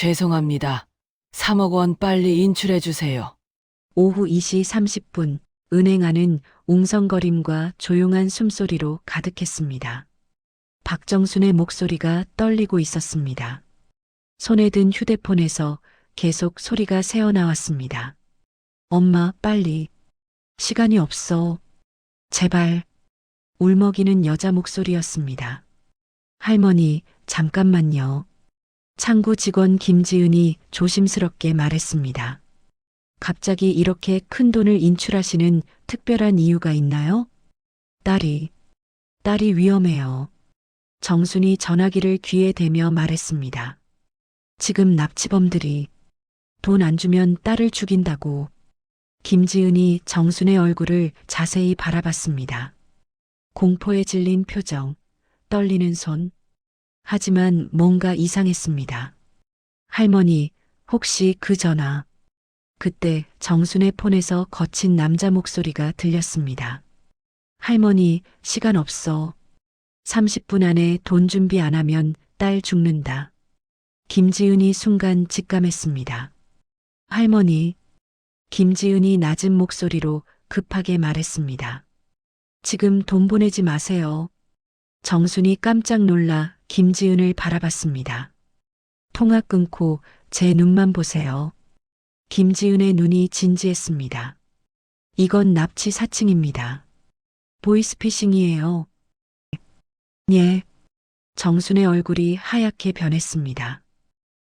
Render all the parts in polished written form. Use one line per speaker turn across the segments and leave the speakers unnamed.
죄송합니다. 3억 원 빨리 인출해 주세요.
오후 2시 30분 은행 안은 웅성거림과 조용한 숨소리로 가득했습니다. 박정순의 목소리가 떨리고 있었습니다. 손에 든 휴대폰에서 계속 소리가 새어나왔습니다. 엄마, 빨리. 시간이 없어. 제발. 울먹이는 여자 목소리였습니다. 할머니, 잠깐만요. 창구 직원 김지은이 조심스럽게 말했습니다. 갑자기 이렇게 큰 돈을 인출하시는 특별한 이유가 있나요? 딸이 위험해요. 정순이 전화기를 귀에 대며 말했습니다. 지금 납치범들이 돈 안 주면 딸을 죽인다고. 김지은이 정순의 얼굴을 자세히 바라봤습니다. 공포에 질린 표정, 떨리는 손. 하지만 뭔가 이상했습니다. 할머니, 혹시 그 전화. 그때 정순의 폰에서 거친 남자 목소리가 들렸습니다. 할머니, 시간 없어. 30분 안에 돈 준비 안 하면 딸 죽는다. 김지은이 순간 직감했습니다. 할머니, 김지은이 낮은 목소리로 급하게 말했습니다. 지금 돈 보내지 마세요. 정순이 깜짝 놀라 김지은을 바라봤습니다. 통화 끊고 제 눈만 보세요. 김지은의 눈이 진지했습니다. 이건 납치 사칭입니다. 보이스피싱이에요. 예. 정순의 얼굴이 하얗게 변했습니다.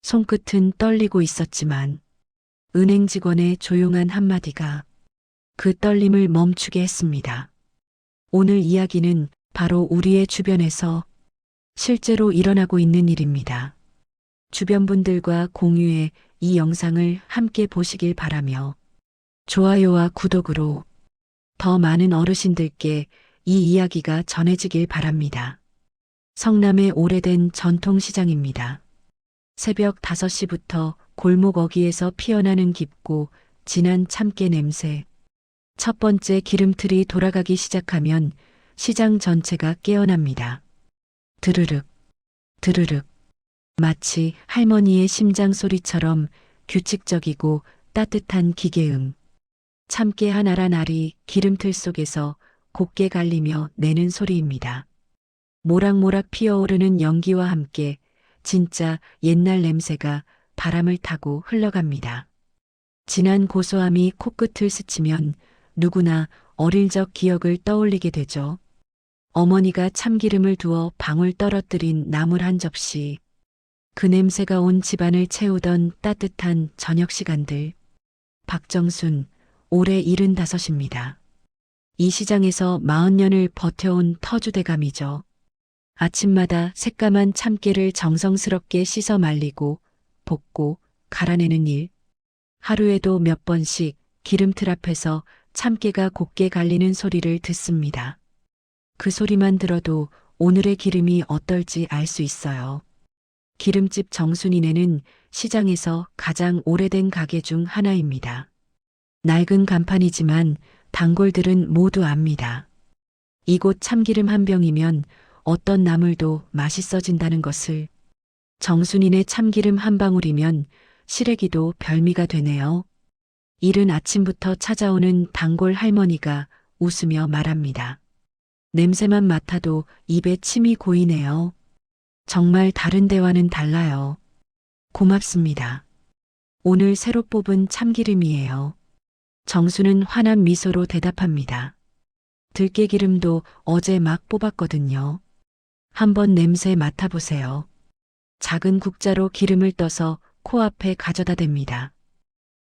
손끝은 떨리고 있었지만 은행 직원의 조용한 한마디가 그 떨림을 멈추게 했습니다. 오늘 이야기는 바로 우리의 주변에서 실제로 일어나고 있는 일입니다. 주변 분들과 공유해 이 영상을 함께 보시길 바라며 좋아요와 구독으로 더 많은 어르신들께 이 이야기가 전해지길 바랍니다. 성남의 오래된 전통시장입니다. 새벽 5시부터 골목 어귀에서 피어나는 깊고 진한 참깨 냄새. 첫 번째 기름틀이 돌아가기 시작하면 시장 전체가 깨어납니다. 드르륵, 드르륵. 마치 할머니의 심장 소리처럼 규칙적이고 따뜻한 기계음. 참깨 한 알 한 알이 기름틀 속에서 곱게 갈리며 내는 소리입니다. 모락모락 피어오르는 연기와 함께 진짜 옛날 냄새가 바람을 타고 흘러갑니다. 진한 고소함이 코끝을 스치면 누구나 어릴 적 기억을 떠올리게 되죠. 어머니가 참기름을 두어 방울 떨어뜨린 나물 한 접시. 그 냄새가 온 집안을 채우던 따뜻한 저녁 시간들. 박정순, 올해 75입니다. 이 시장에서 40년을 버텨온 터주대감이죠. 아침마다 새까만 참깨를 정성스럽게 씻어 말리고 볶고 갈아내는 일. 하루에도 몇 번씩 기름틀 앞에서 참깨가 곱게 갈리는 소리를 듣습니다. 그 소리만 들어도 오늘의 기름이 어떨지 알 수 있어요. 기름집 정순이네는 시장에서 가장 오래된 가게 중 하나입니다. 낡은 간판이지만 단골들은 모두 압니다. 이곳 참기름 한 병이면 어떤 나물도 맛있어진다는 것을. 정순이네 참기름 한 방울이면 시래기도 별미가 되네요. 이른 아침부터 찾아오는 단골 할머니가 웃으며 말합니다. 냄새만 맡아도 입에 침이 고이네요. 정말 다른 데와는 달라요. 고맙습니다. 오늘 새로 뽑은 참기름이에요. 정수는 환한 미소로 대답합니다. 들깨기름도 어제 막 뽑았거든요. 한번 냄새 맡아보세요. 작은 국자로 기름을 떠서 코앞에 가져다 댑니다.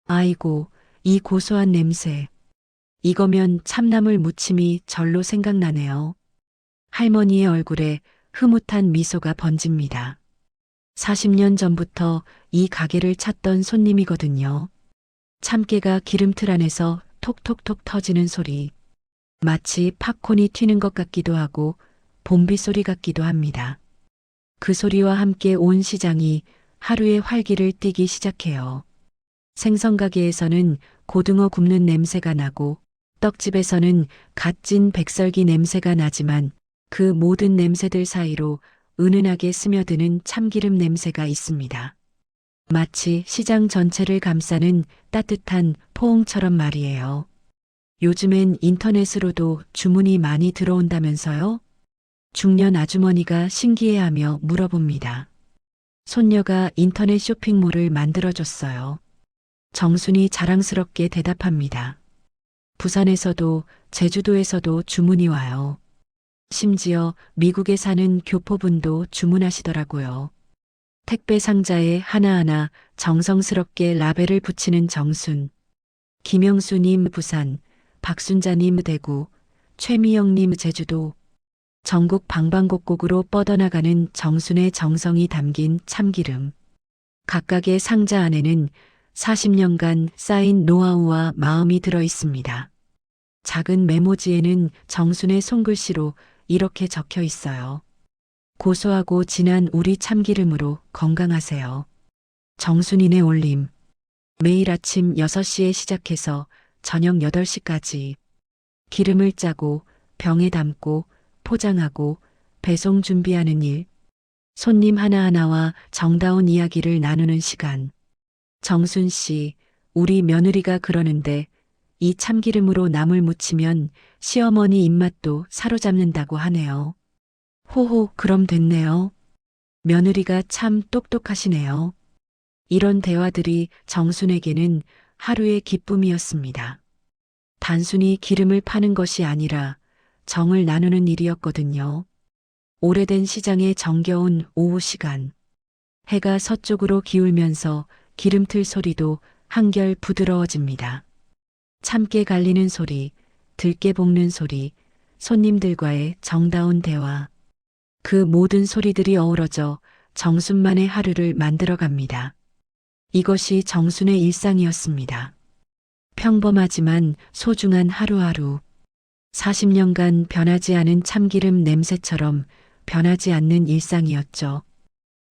아이고, 이 고소한 냄새. 이거면 참나물 무침이 절로 생각나네요. 할머니의 얼굴에 흐뭇한 미소가 번집니다. 40년 전부터 이 가게를 찾던 손님이거든요. 참깨가 기름틀 안에서 톡톡톡 터지는 소리. 마치 팝콘이 튀는 것 같기도 하고 봄비 소리 같기도 합니다. 그 소리와 함께 온 시장이 하루의 활기를 띠기 시작해요. 생선가게에서는 고등어 굽는 냄새가 나고 떡집에서는 갓 찐 백설기 냄새가 나지만 그 모든 냄새들 사이로 은은하게 스며드는 참기름 냄새가 있습니다. 마치 시장 전체를 감싸는 따뜻한 포옹처럼 말이에요. 요즘엔 인터넷으로도 주문이 많이 들어온다면서요? 중년 아주머니가 신기해하며 물어봅니다. 손녀가 인터넷 쇼핑몰을 만들어줬어요. 정순이 자랑스럽게 대답합니다. 부산에서도 제주도에서도 주문이 와요. 심지어 미국에 사는 교포분도 주문하시더라고요. 택배 상자에 하나하나 정성스럽게 라벨을 붙이는 정순. 김영수님 부산, 박순자님 대구, 최미영님 제주도. 전국 방방곡곡으로 뻗어나가는 정순의 정성이 담긴 참기름. 각각의 상자 안에는 40년간 쌓인 노하우와 마음이 들어 있습니다. 작은 메모지에는 정순의 손글씨로 이렇게 적혀 있어요. 고소하고 진한 우리 참기름으로 건강하세요. 정순이네 올림. 매일 아침 6시에 시작해서 저녁 8시까지 기름을 짜고 병에 담고 포장하고 배송 준비하는 일. 손님 하나하나와 정다운 이야기를 나누는 시간. 정순 씨, 우리 며느리가 그러는데 이 참기름으로 나물 무치면 시어머니 입맛도 사로잡는다고 하네요. 호호, 그럼 됐네요. 며느리가 참 똑똑하시네요. 이런 대화들이 정순에게는 하루의 기쁨이었습니다. 단순히 기름을 파는 것이 아니라 정을 나누는 일이었거든요. 오래된 시장의 정겨운 오후 시간. 해가 서쪽으로 기울면서 기름틀 소리도 한결 부드러워집니다. 참깨 갈리는 소리, 들깨 볶는 소리, 손님들과의 정다운 대화. 그 모든 소리들이 어우러져 정순만의 하루를 만들어갑니다. 이것이 정순의 일상이었습니다. 평범하지만 소중한 하루하루. 40년간 변하지 않은 참기름 냄새처럼 변하지 않는 일상이었죠.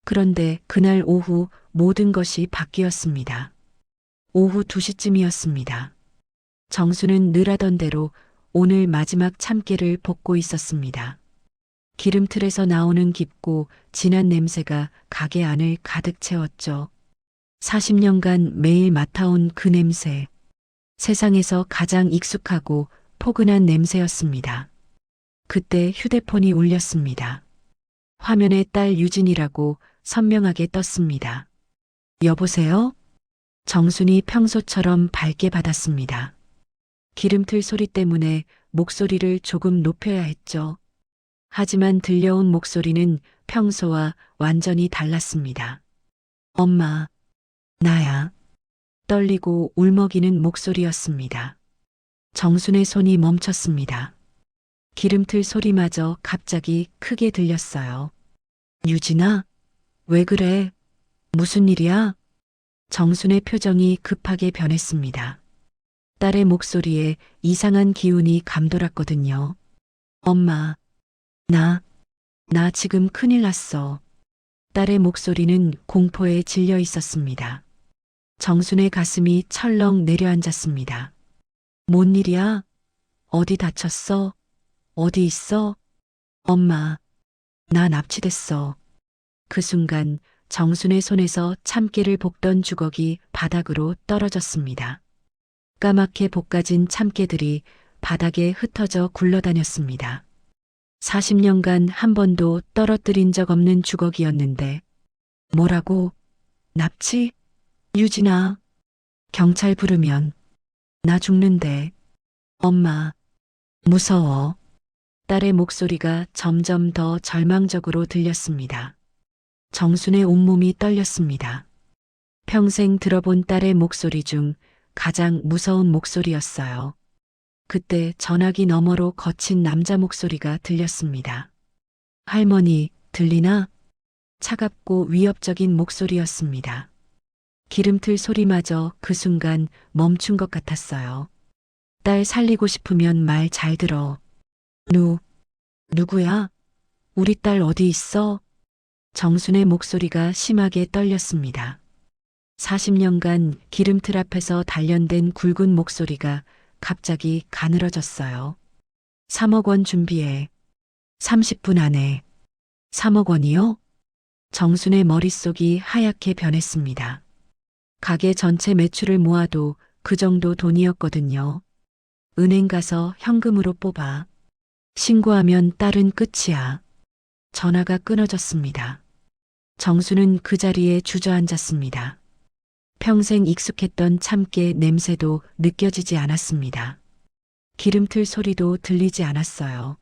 그런데 그날 오후 모든 것이 바뀌었습니다. 오후 2시쯤이었습니다. 정수는 늘 하던 대로 오늘 마지막 참깨를 볶고 있었습니다. 기름틀에서 나오는 깊고 진한 냄새가 가게 안을 가득 채웠죠. 40년간 매일 맡아온 그 냄새. 세상에서 가장 익숙하고 포근한 냄새였습니다. 그때 휴대폰이 울렸습니다. 화면에 딸 유진이라고 선명하게 떴습니다. 여보세요? 정순이 평소처럼 밝게 받았습니다. 기름틀 소리 때문에 목소리를 조금 높여야 했죠. 하지만 들려온 목소리는 평소와 완전히 달랐습니다. 엄마, 나야. 떨리고 울먹이는 목소리였습니다. 정순의 손이 멈췄습니다. 기름틀 소리마저 갑자기 크게 들렸어요. 유진아, 왜 그래? 무슨 일이야? 정순의 표정이 급하게 변했습니다. 딸의 목소리에 이상한 기운이 감돌았거든요. 엄마, 나 지금 큰일 났어. 딸의 목소리는 공포에 질려 있었습니다. 정순의 가슴이 철렁 내려앉았습니다. 뭔 일이야? 어디 다쳤어? 어디 있어? 엄마, 나 납치됐어. 그 순간 정순의 손에서 참깨를 볶던 주걱이 바닥으로 떨어졌습니다. 까맣게 볶아진 참깨들이 바닥에 흩어져 굴러다녔습니다. 40년간 한 번도 떨어뜨린 적 없는 주걱이었는데, 뭐라고? 납치? 유진아, 경찰 부르면 나 죽는데. 엄마, 무서워. 딸의 목소리가 점점 더 절망적으로 들렸습니다. 정순의 온몸이 떨렸습니다. 평생 들어본 딸의 목소리 중 가장 무서운 목소리였어요. 그때 전화기 너머로 거친 남자 목소리가 들렸습니다. 할머니, 들리나? 차갑고 위협적인 목소리였습니다. 기름틀 소리마저 그 순간 멈춘 것 같았어요. 딸 살리고 싶으면 말 잘 들어. 누구야? 우리 딸 어디 있어? 정순의 목소리가 심하게 떨렸습니다. 40년간 기름틀 앞에서 단련된 굵은 목소리가 갑자기 가늘어졌어요. 3억 원 준비해. 30분 안에. 3억 원이요? 정순의 머릿속이 하얗게 변했습니다. 가게 전체 매출을 모아도 그 정도 돈이었거든요. 은행 가서 현금으로 뽑아. 신고하면 딸은 끝이야. 전화가 끊어졌습니다. 정수는 그 자리에 주저앉았습니다. 평생 익숙했던 참깨 냄새도 느껴지지 않았습니다. 기름틀 소리도 들리지 않았어요.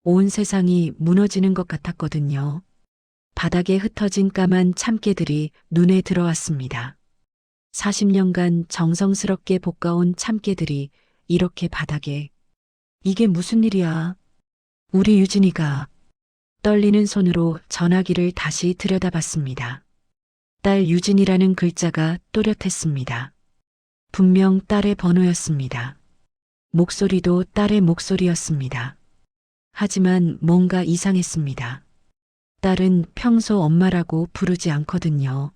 온 세상이 무너지는 것 같았거든요. 바닥에 흩어진 까만 참깨들이 눈에 들어왔습니다. 40년간 정성스럽게 볶아온 참깨들이 이렇게 바닥에. 이게 무슨 일이야? 우리 유진이가 떨리는 손으로 전화기를 다시 들여다봤습니다. 딸 유진이라는 글자가 또렷했습니다. 분명 딸의 번호였습니다. 목소리도 딸의 목소리였습니다. 하지만 뭔가 이상했습니다. 딸은 평소 엄마라고 부르지 않거든요.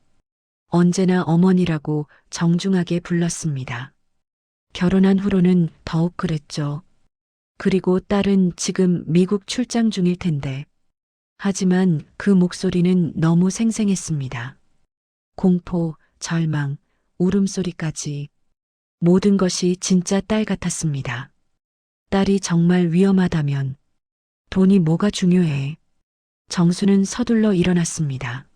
언제나 어머니라고 정중하게 불렀습니다. 결혼한 후로는 더욱 그랬죠. 그리고 딸은 지금 미국 출장 중일 텐데. 하지만 그 목소리는 너무 생생했습니다. 공포, 절망, 울음소리까지 모든 것이 진짜 딸 같았습니다. 딸이 정말 위험하다면 돈이 뭐가 중요해. 정수는 서둘러 일어났습니다.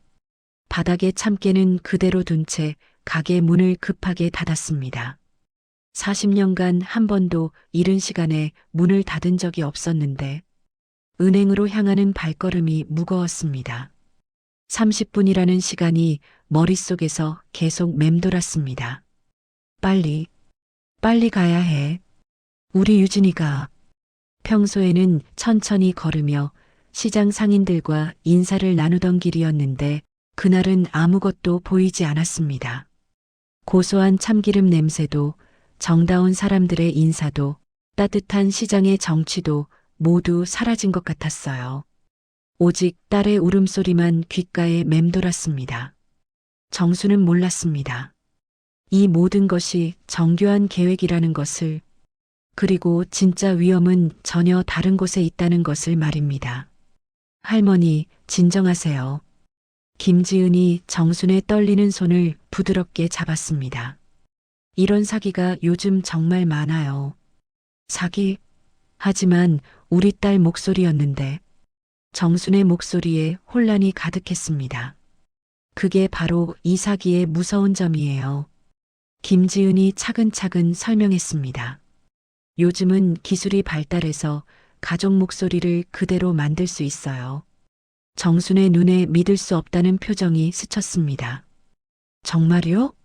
바닥에 참깨는 그대로 둔 채 가게 문을 급하게 닫았습니다. 40년간 한 번도 이른 시간에 문을 닫은 적이 없었는데 은행으로 향하는 발걸음이 무거웠습니다. 30분이라는 시간이 머릿속에서 계속 맴돌았습니다. 빨리, 빨리 가야 해. 우리 유진이가 평소에는 천천히 걸으며 시장 상인들과 인사를 나누던 길이었는데 그날은 아무것도 보이지 않았습니다. 고소한 참기름 냄새도 정다운 사람들의 인사도 따뜻한 시장의 정취도 모두 사라진 것 같았어요. 오직 딸의 울음소리만 귓가에 맴돌았습니다. 정수는 몰랐습니다. 이 모든 것이 정교한 계획이라는 것을, 그리고 진짜 위험은 전혀 다른 곳에 있다는 것을 말입니다. 할머니, 진정하세요. 김지은이 정순의 떨리는 손을 부드럽게 잡았습니다. 이런 사기가 요즘 정말 많아요. 사기? 하지만 우리 딸 목소리였는데 정순의 목소리에 혼란이 가득했습니다. 그게 바로 이 사기의 무서운 점이에요. 김지은이 차근차근 설명했습니다. 요즘은 기술이 발달해서 가족 목소리를 그대로 만들 수 있어요. 정순의 눈에 믿을 수 없다는 표정이 스쳤습니다. 정말요?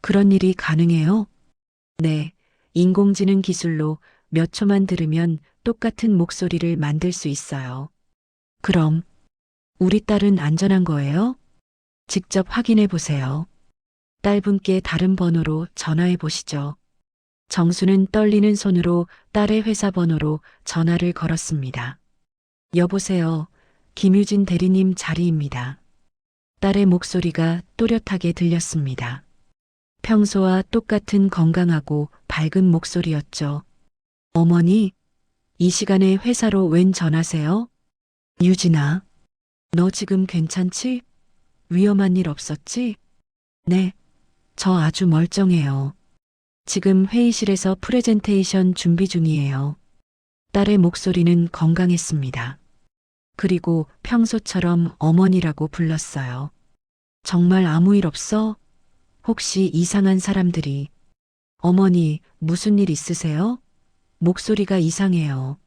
그런 일이 가능해요? 네, 인공지능 기술로 몇 초만 들으면 똑같은 목소리를 만들 수 있어요. 그럼 우리 딸은 안전한 거예요? 직접 확인해 보세요. 딸분께 다른 번호로 전화해 보시죠. 정수는 떨리는 손으로 딸의 회사 번호로 전화를 걸었습니다. 여보세요. 김유진 대리님 자리입니다. 딸의 목소리가 또렷하게 들렸습니다. 평소와 똑같은 건강하고 밝은 목소리였죠. 어머니, 이 시간에 회사로 웬 전화세요? 유진아, 너 지금 괜찮지? 위험한 일 없었지? 네, 저 아주 멀쩡해요. 지금 회의실에서 프레젠테이션 준비 중이에요. 딸의 목소리는 건강했습니다. 그리고 평소처럼 어머니라고 불렀어요. 정말 아무 일 없어? 혹시 이상한 사람들이. 어머니, 무슨 일 있으세요? 목소리가 이상해요.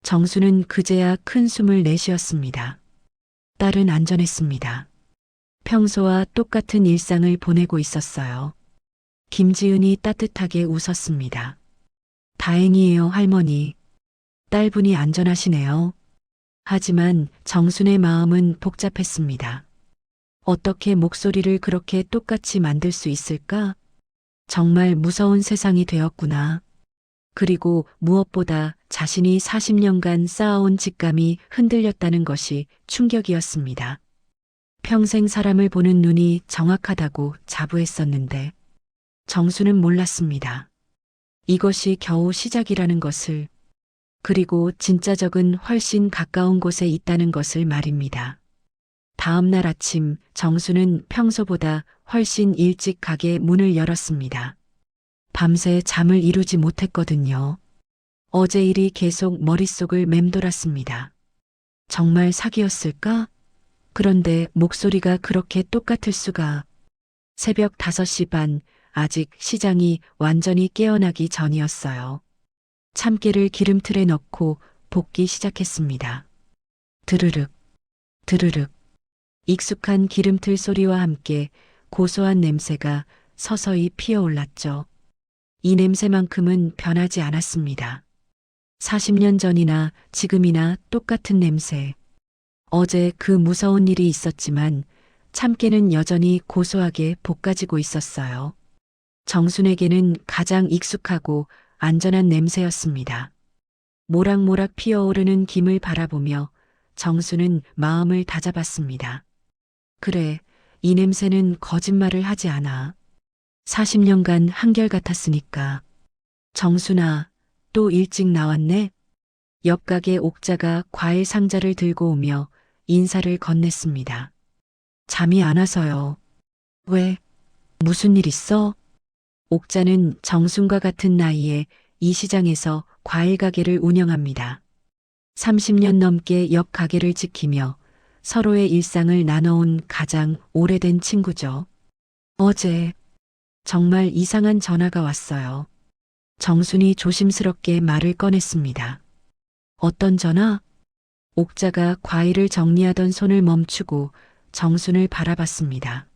정수는 그제야 큰 숨을 내쉬었습니다. 딸은 안전했습니다. 평소와 똑같은 일상을 보내고 있었어요. 김지은이 따뜻하게 웃었습니다. 다행이에요, 할머니. 딸분이 안전하시네요. 하지만 정순의 마음은 복잡했습니다. 어떻게 목소리를 그렇게 똑같이 만들 수 있을까? 정말 무서운 세상이 되었구나. 그리고 무엇보다 자신이 40년간 쌓아온 직감이 흔들렸다는 것이 충격이었습니다. 평생 사람을 보는 눈이 정확하다고 자부했었는데 정수는 몰랐습니다. 이것이 겨우 시작이라는 것을, 그리고 진짜 적은 훨씬 가까운 곳에 있다는 것을 말입니다. 다음 날 아침 정수는 평소보다 훨씬 일찍 가게 문을 열었습니다. 밤새 잠을 이루지 못했거든요. 어제 일이 계속 머릿속을 맴돌았습니다. 정말 사기였을까? 그런데 목소리가 그렇게 똑같을 수가. 새벽 5시 반, 아직 시장이 완전히 깨어나기 전이었어요. 참깨를 기름틀에 넣고 볶기 시작했습니다. 드르륵, 드르륵. 익숙한 기름틀 소리와 함께 고소한 냄새가 서서히 피어올랐죠. 이 냄새만큼은 변하지 않았습니다. 40년 전이나 지금이나 똑같은 냄새. 어제 그 무서운 일이 있었지만 참깨는 여전히 고소하게 볶아지고 있었어요. 정순에게는 가장 익숙하고 안전한 냄새였습니다. 모락모락 피어오르는 김을 바라보며 정수는 마음을 다잡았습니다. 그래, 이 냄새는 거짓말을 하지 않아. 40년간 한결같았으니까. 정순아, 또 일찍 나왔네? 옆 가게 옥자가 과일 상자를 들고 오며 인사를 건넸습니다. 잠이 안 와서요. 왜? 무슨 일 있어? 옥자는 정순과 같은 나이에 이 시장에서 과일 가게를 운영합니다. 30년 넘게 옆 가게를 지키며 서로의 일상을 나눠온 가장 오래된 친구죠. 어제 정말 이상한 전화가 왔어요. 정순이 조심스럽게 말을 꺼냈습니다. 어떤 전화? 옥자가 과일을 정리하던 손을 멈추고 정순을 바라봤습니다.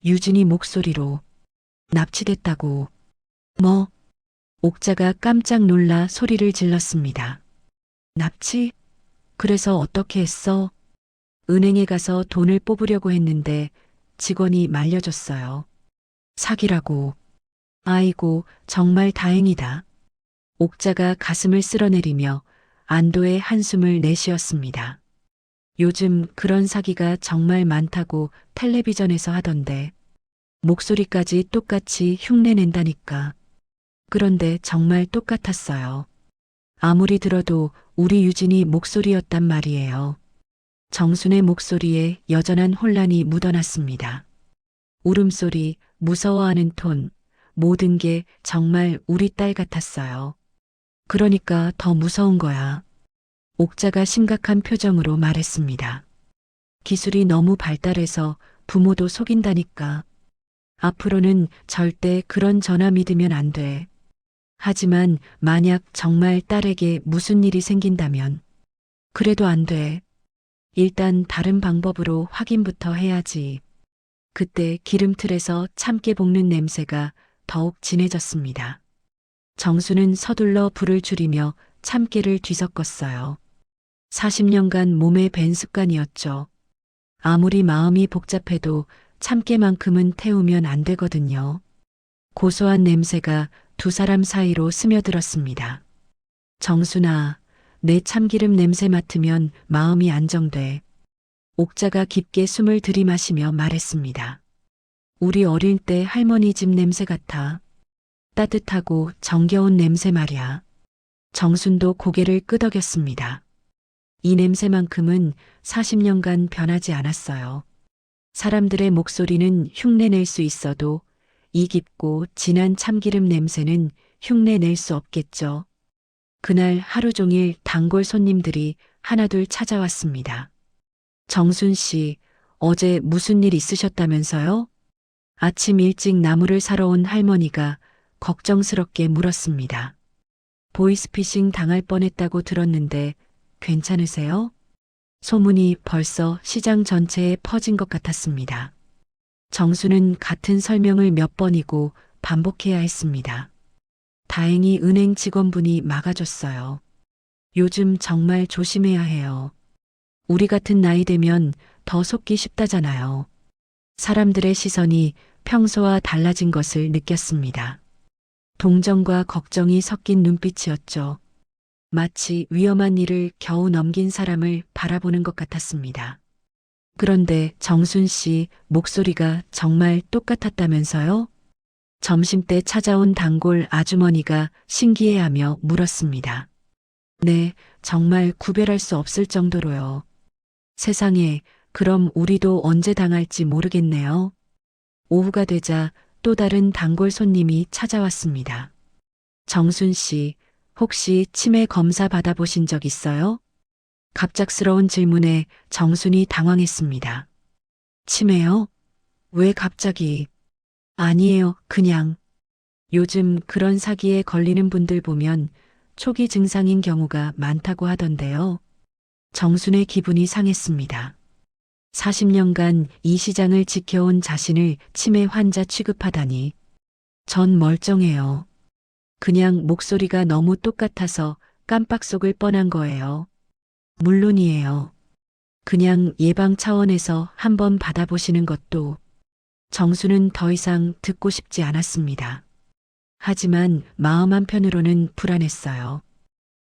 유진이 목소리로 납치됐다고. 뭐? 옥자가 깜짝 놀라 소리를 질렀습니다. 납치? 그래서 어떻게 했어? 은행에 가서 돈을 뽑으려고 했는데 직원이 말려줬어요. 사기라고. 아이고, 정말 다행이다. 옥자가 가슴을 쓸어내리며 안도의 한숨을 내쉬었습니다. 요즘 그런 사기가 정말 많다고 텔레비전에서 하던데 목소리까지 똑같이 흉내낸다니까. 그런데 정말 똑같았어요. 아무리 들어도 우리 유진이 목소리였단 말이에요. 정순의 목소리에 여전한 혼란이 묻어났습니다. 울음소리, 무서워하는 톤, 모든 게 정말 우리 딸 같았어요. 그러니까 더 무서운 거야. 옥자가 심각한 표정으로 말했습니다. 기술이 너무 발달해서 부모도 속인다니까. 앞으로는 절대 그런 전화 믿으면 안 돼. 하지만 만약 정말 딸에게 무슨 일이 생긴다면 그래도 안 돼. 일단 다른 방법으로 확인부터 해야지. 그때 기름틀에서 참깨 볶는 냄새가 더욱 진해졌습니다. 정수는 서둘러 불을 줄이며 참깨를 뒤섞었어요. 40년간 몸에 밴 습관이었죠. 아무리 마음이 복잡해도 참깨만큼은 태우면 안 되거든요. 고소한 냄새가 두 사람 사이로 스며들었습니다. 정순아, 내 참기름 냄새 맡으면 마음이 안정돼. 옥자가 깊게 숨을 들이마시며 말했습니다. 우리 어릴 때 할머니 집 냄새 같아. 따뜻하고 정겨운 냄새 말이야. 정순도 고개를 끄덕였습니다. 이 냄새만큼은 40년간 변하지 않았어요. 사람들의 목소리는 흉내낼 수 있어도 이 깊고 진한 참기름 냄새는 흉내낼 수 없겠죠. 그날 하루 종일 단골 손님들이 하나둘 찾아왔습니다. 정순 씨, 어제 무슨 일 있으셨다면서요? 아침 일찍 나무를 사러 온 할머니가 걱정스럽게 물었습니다. 보이스피싱 당할 뻔했다고 들었는데 괜찮으세요? 소문이 벌써 시장 전체에 퍼진 것 같았습니다. 정수는 같은 설명을 몇 번이고 반복해야 했습니다. 다행히 은행 직원분이 막아줬어요. 요즘 정말 조심해야 해요. 우리 같은 나이 되면 더 속기 쉽다잖아요. 사람들의 시선이 평소와 달라진 것을 느꼈습니다. 동정과 걱정이 섞인 눈빛이었죠. 마치 위험한 일을 겨우 넘긴 사람을 바라보는 것 같았습니다. 그런데 정순 씨 목소리가 정말 똑같았다면서요? 점심때 찾아온 단골 아주머니가 신기해하며 물었습니다. 네, 정말 구별할 수 없을 정도로요. 세상에, 그럼 우리도 언제 당할지 모르겠네요. 오후가 되자 또 다른 단골 손님이 찾아왔습니다. 정순 씨, 혹시 치매 검사 받아보신 적 있어요? 갑작스러운 질문에 정순이 당황했습니다. 치매요? 왜 갑자기? 아니에요, 그냥. 요즘 그런 사기에 걸리는 분들 보면 초기 증상인 경우가 많다고 하던데요. 정순의 기분이 상했습니다. 40년간 이 시장을 지켜온 자신을 치매 환자 취급하다니. 전 멀쩡해요. 그냥 목소리가 너무 똑같아서 깜빡 속을 뻔한 거예요. 물론이에요. 그냥 예방 차원에서 한번 받아보시는 것도. 정수는 더 이상 듣고 싶지 않았습니다. 하지만 마음 한편으로는 불안했어요.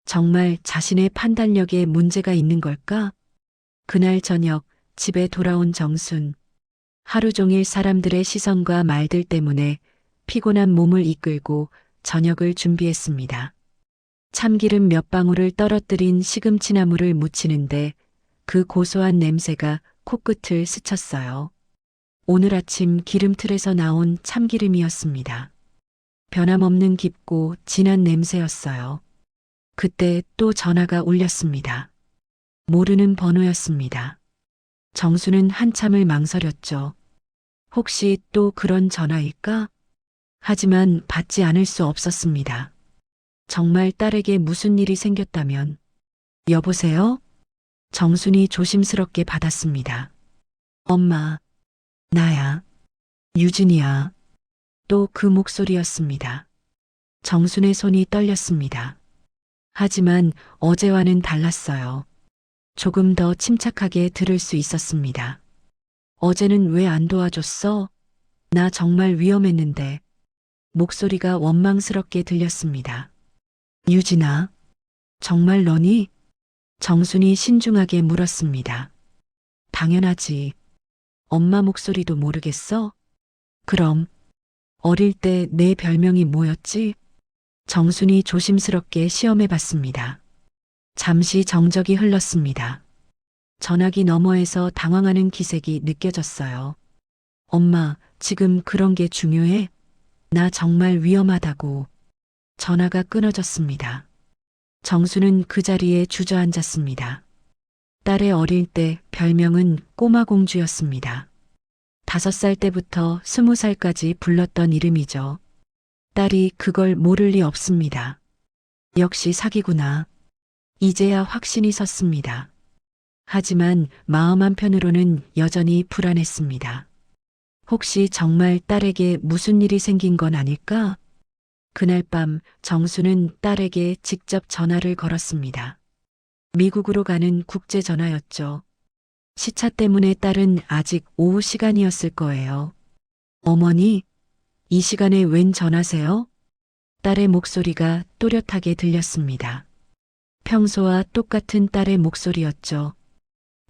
정말 자신의 판단력에 문제가 있는 걸까? 그날 저녁 집에 돌아온 정순. 하루 종일 사람들의 시선과 말들 때문에 피곤한 몸을 이끌고 저녁을 준비했습니다. 참기름 몇 방울을 떨어뜨린 시금치나물을 무치는데 그 고소한 냄새가 코끝을 스쳤어요. 오늘 아침 기름틀에서 나온 참기름이었습니다. 변함없는 깊고 진한 냄새였어요. 그때 또 전화가 울렸습니다. 모르는 번호였습니다. 정수는 한참을 망설였죠. 혹시 또 그런 전화일까? 하지만 받지 않을 수 없었습니다. 정말 딸에게 무슨 일이 생겼다면. 여보세요? 정순이 조심스럽게 받았습니다. 엄마, 나야. 유진이야. 또 그 목소리였습니다. 정순의 손이 떨렸습니다. 하지만 어제와는 달랐어요. 조금 더 침착하게 들을 수 있었습니다. 어제는 왜 안 도와줬어? 나 정말 위험했는데. 목소리가 원망스럽게 들렸습니다. 유진아, 정말 너니? 정순이 신중하게 물었습니다. 당연하지. 엄마 목소리도 모르겠어? 그럼, 어릴 때 내 별명이 뭐였지? 정순이 조심스럽게 시험해 봤습니다. 잠시 정적이 흘렀습니다. 전화기 너머에서 당황하는 기색이 느껴졌어요. 엄마, 지금 그런 게 중요해? 나 정말 위험하다고. 전화가 끊어졌습니다. 정수는 그 자리에 주저앉았습니다. 딸의 어릴 때 별명은 꼬마공주였습니다. 5살 때부터 20살까지 불렀던 이름이죠. 딸이 그걸 모를 리 없습니다. 역시 사기구나. 이제야 확신이 섰습니다. 하지만 마음 한편으로는 여전히 불안했습니다. 혹시 정말 딸에게 무슨 일이 생긴 건 아닐까? 그날 밤 정수는 딸에게 직접 전화를 걸었습니다. 미국으로 가는 국제 전화였죠. 시차 때문에 딸은 아직 오후 시간이었을 거예요. 어머니, 이 시간에 웬 전화세요? 딸의 목소리가 또렷하게 들렸습니다. 평소와 똑같은 딸의 목소리였죠.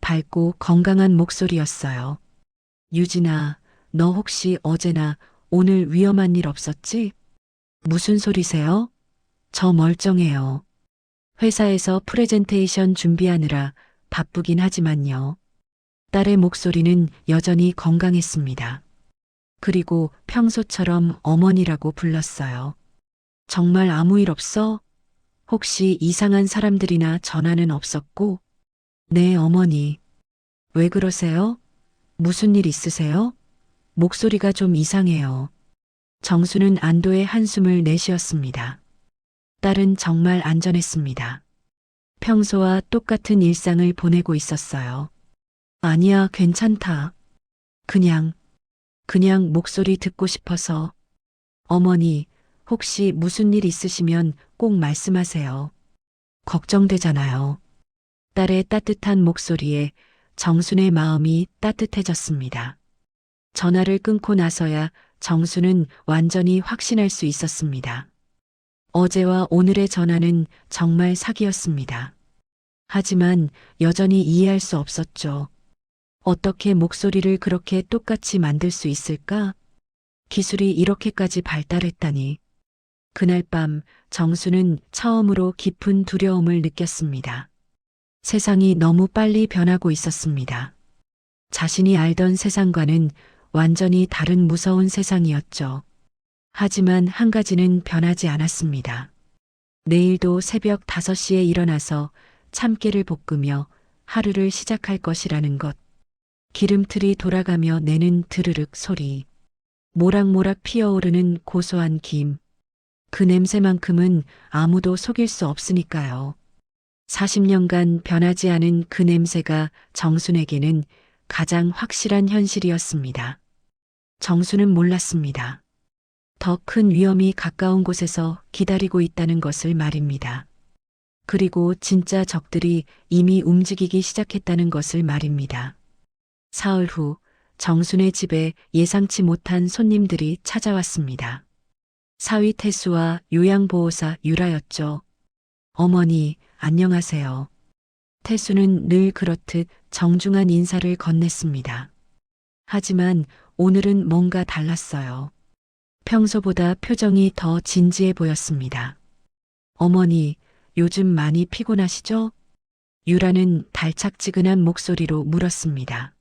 밝고 건강한 목소리였어요. 유진아, 너 혹시 어제나 오늘 위험한 일 없었지? 무슨 소리세요? 저 멀쩡해요. 회사에서 프레젠테이션 준비하느라 바쁘긴 하지만요. 딸의 목소리는 여전히 건강했습니다. 그리고 평소처럼 어머니라고 불렀어요. 정말 아무 일 없어? 혹시 이상한 사람들이나 전화는 없었고? 네, 어머니. 왜 그러세요? 무슨 일 있으세요? 목소리가 좀 이상해요. 정수는 안도의 한숨을 내쉬었습니다. 딸은 정말 안전했습니다. 평소와 똑같은 일상을 보내고 있었어요. 아니야, 괜찮다. 그냥 목소리 듣고 싶어서. 어머니, 혹시 무슨 일 있으시면 꼭 말씀하세요. 걱정되잖아요. 딸의 따뜻한 목소리에 정순의 마음이 따뜻해졌습니다. 전화를 끊고 나서야 정수는 완전히 확신할 수 있었습니다. 어제와 오늘의 전화는 정말 사기였습니다. 하지만 여전히 이해할 수 없었죠. 어떻게 목소리를 그렇게 똑같이 만들 수 있을까? 기술이 이렇게까지 발달했다니. 그날 밤 정수는 처음으로 깊은 두려움을 느꼈습니다. 세상이 너무 빨리 변하고 있었습니다. 자신이 알던 세상과는 완전히 다른 무서운 세상이었죠. 하지만 한 가지는 변하지 않았습니다. 내일도 새벽 5시에 일어나서 참깨를 볶으며 하루를 시작할 것이라는 것. 기름틀이 돌아가며 내는 드르륵 소리. 모락모락 피어오르는 고소한 김. 그 냄새만큼은 아무도 속일 수 없으니까요. 40년간 변하지 않은 그 냄새가 정순에게는 가장 확실한 현실이었습니다. 정순은 몰랐습니다. 더 큰 위험이 가까운 곳에서 기다리고 있다는 것을 말입니다. 그리고 진짜 적들이 이미 움직이기 시작했다는 것을 말입니다. 사흘 후 정순의 집에 예상치 못한 손님들이 찾아왔습니다. 사위 태수와 요양보호사 유라였죠. 어머니, 안녕하세요. 태수는 늘 그렇듯 정중한 인사를 건넸습니다. 하지만 오늘은 뭔가 달랐어요. 평소보다 표정이 더 진지해 보였습니다. 어머니, 요즘 많이 피곤하시죠? 유라는 달착지근한 목소리로 물었습니다.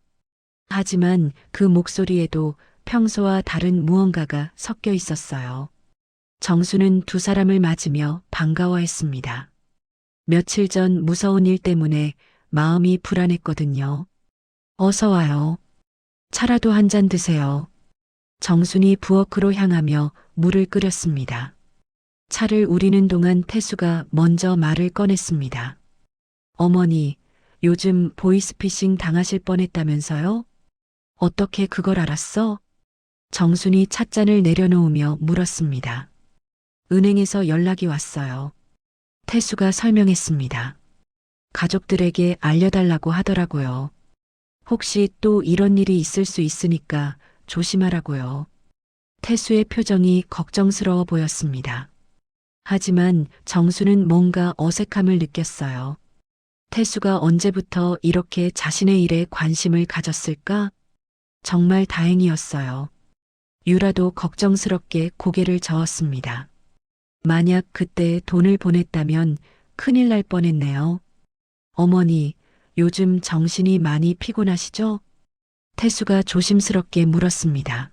하지만 그 목소리에도 평소와 다른 무언가가 섞여 있었어요. 정수는 두 사람을 맞으며 반가워했습니다. 며칠 전 무서운 일 때문에 마음이 불안했거든요. 어서 와요. 차라도 한 잔 드세요. 정순이 부엌으로 향하며 물을 끓였습니다. 차를 우리는 동안 태수가 먼저 말을 꺼냈습니다. 어머니, 요즘 보이스피싱 당하실 뻔했다면서요? 어떻게 그걸 알았어? 정순이 찻잔을 내려놓으며 물었습니다. 은행에서 연락이 왔어요. 태수가 설명했습니다. 가족들에게 알려달라고 하더라고요. 혹시 또 이런 일이 있을 수 있으니까 조심하라고요. 태수의 표정이 걱정스러워 보였습니다. 하지만 정수는 뭔가 어색함을 느꼈어요. 태수가 언제부터 이렇게 자신의 일에 관심을 가졌을까? 정말 다행이었어요. 유라도 걱정스럽게 고개를 저었습니다. 만약 그때 돈을 보냈다면 큰일 날 뻔했네요. 어머니, 요즘 정신이 많이 피곤하시죠? 태수가 조심스럽게 물었습니다.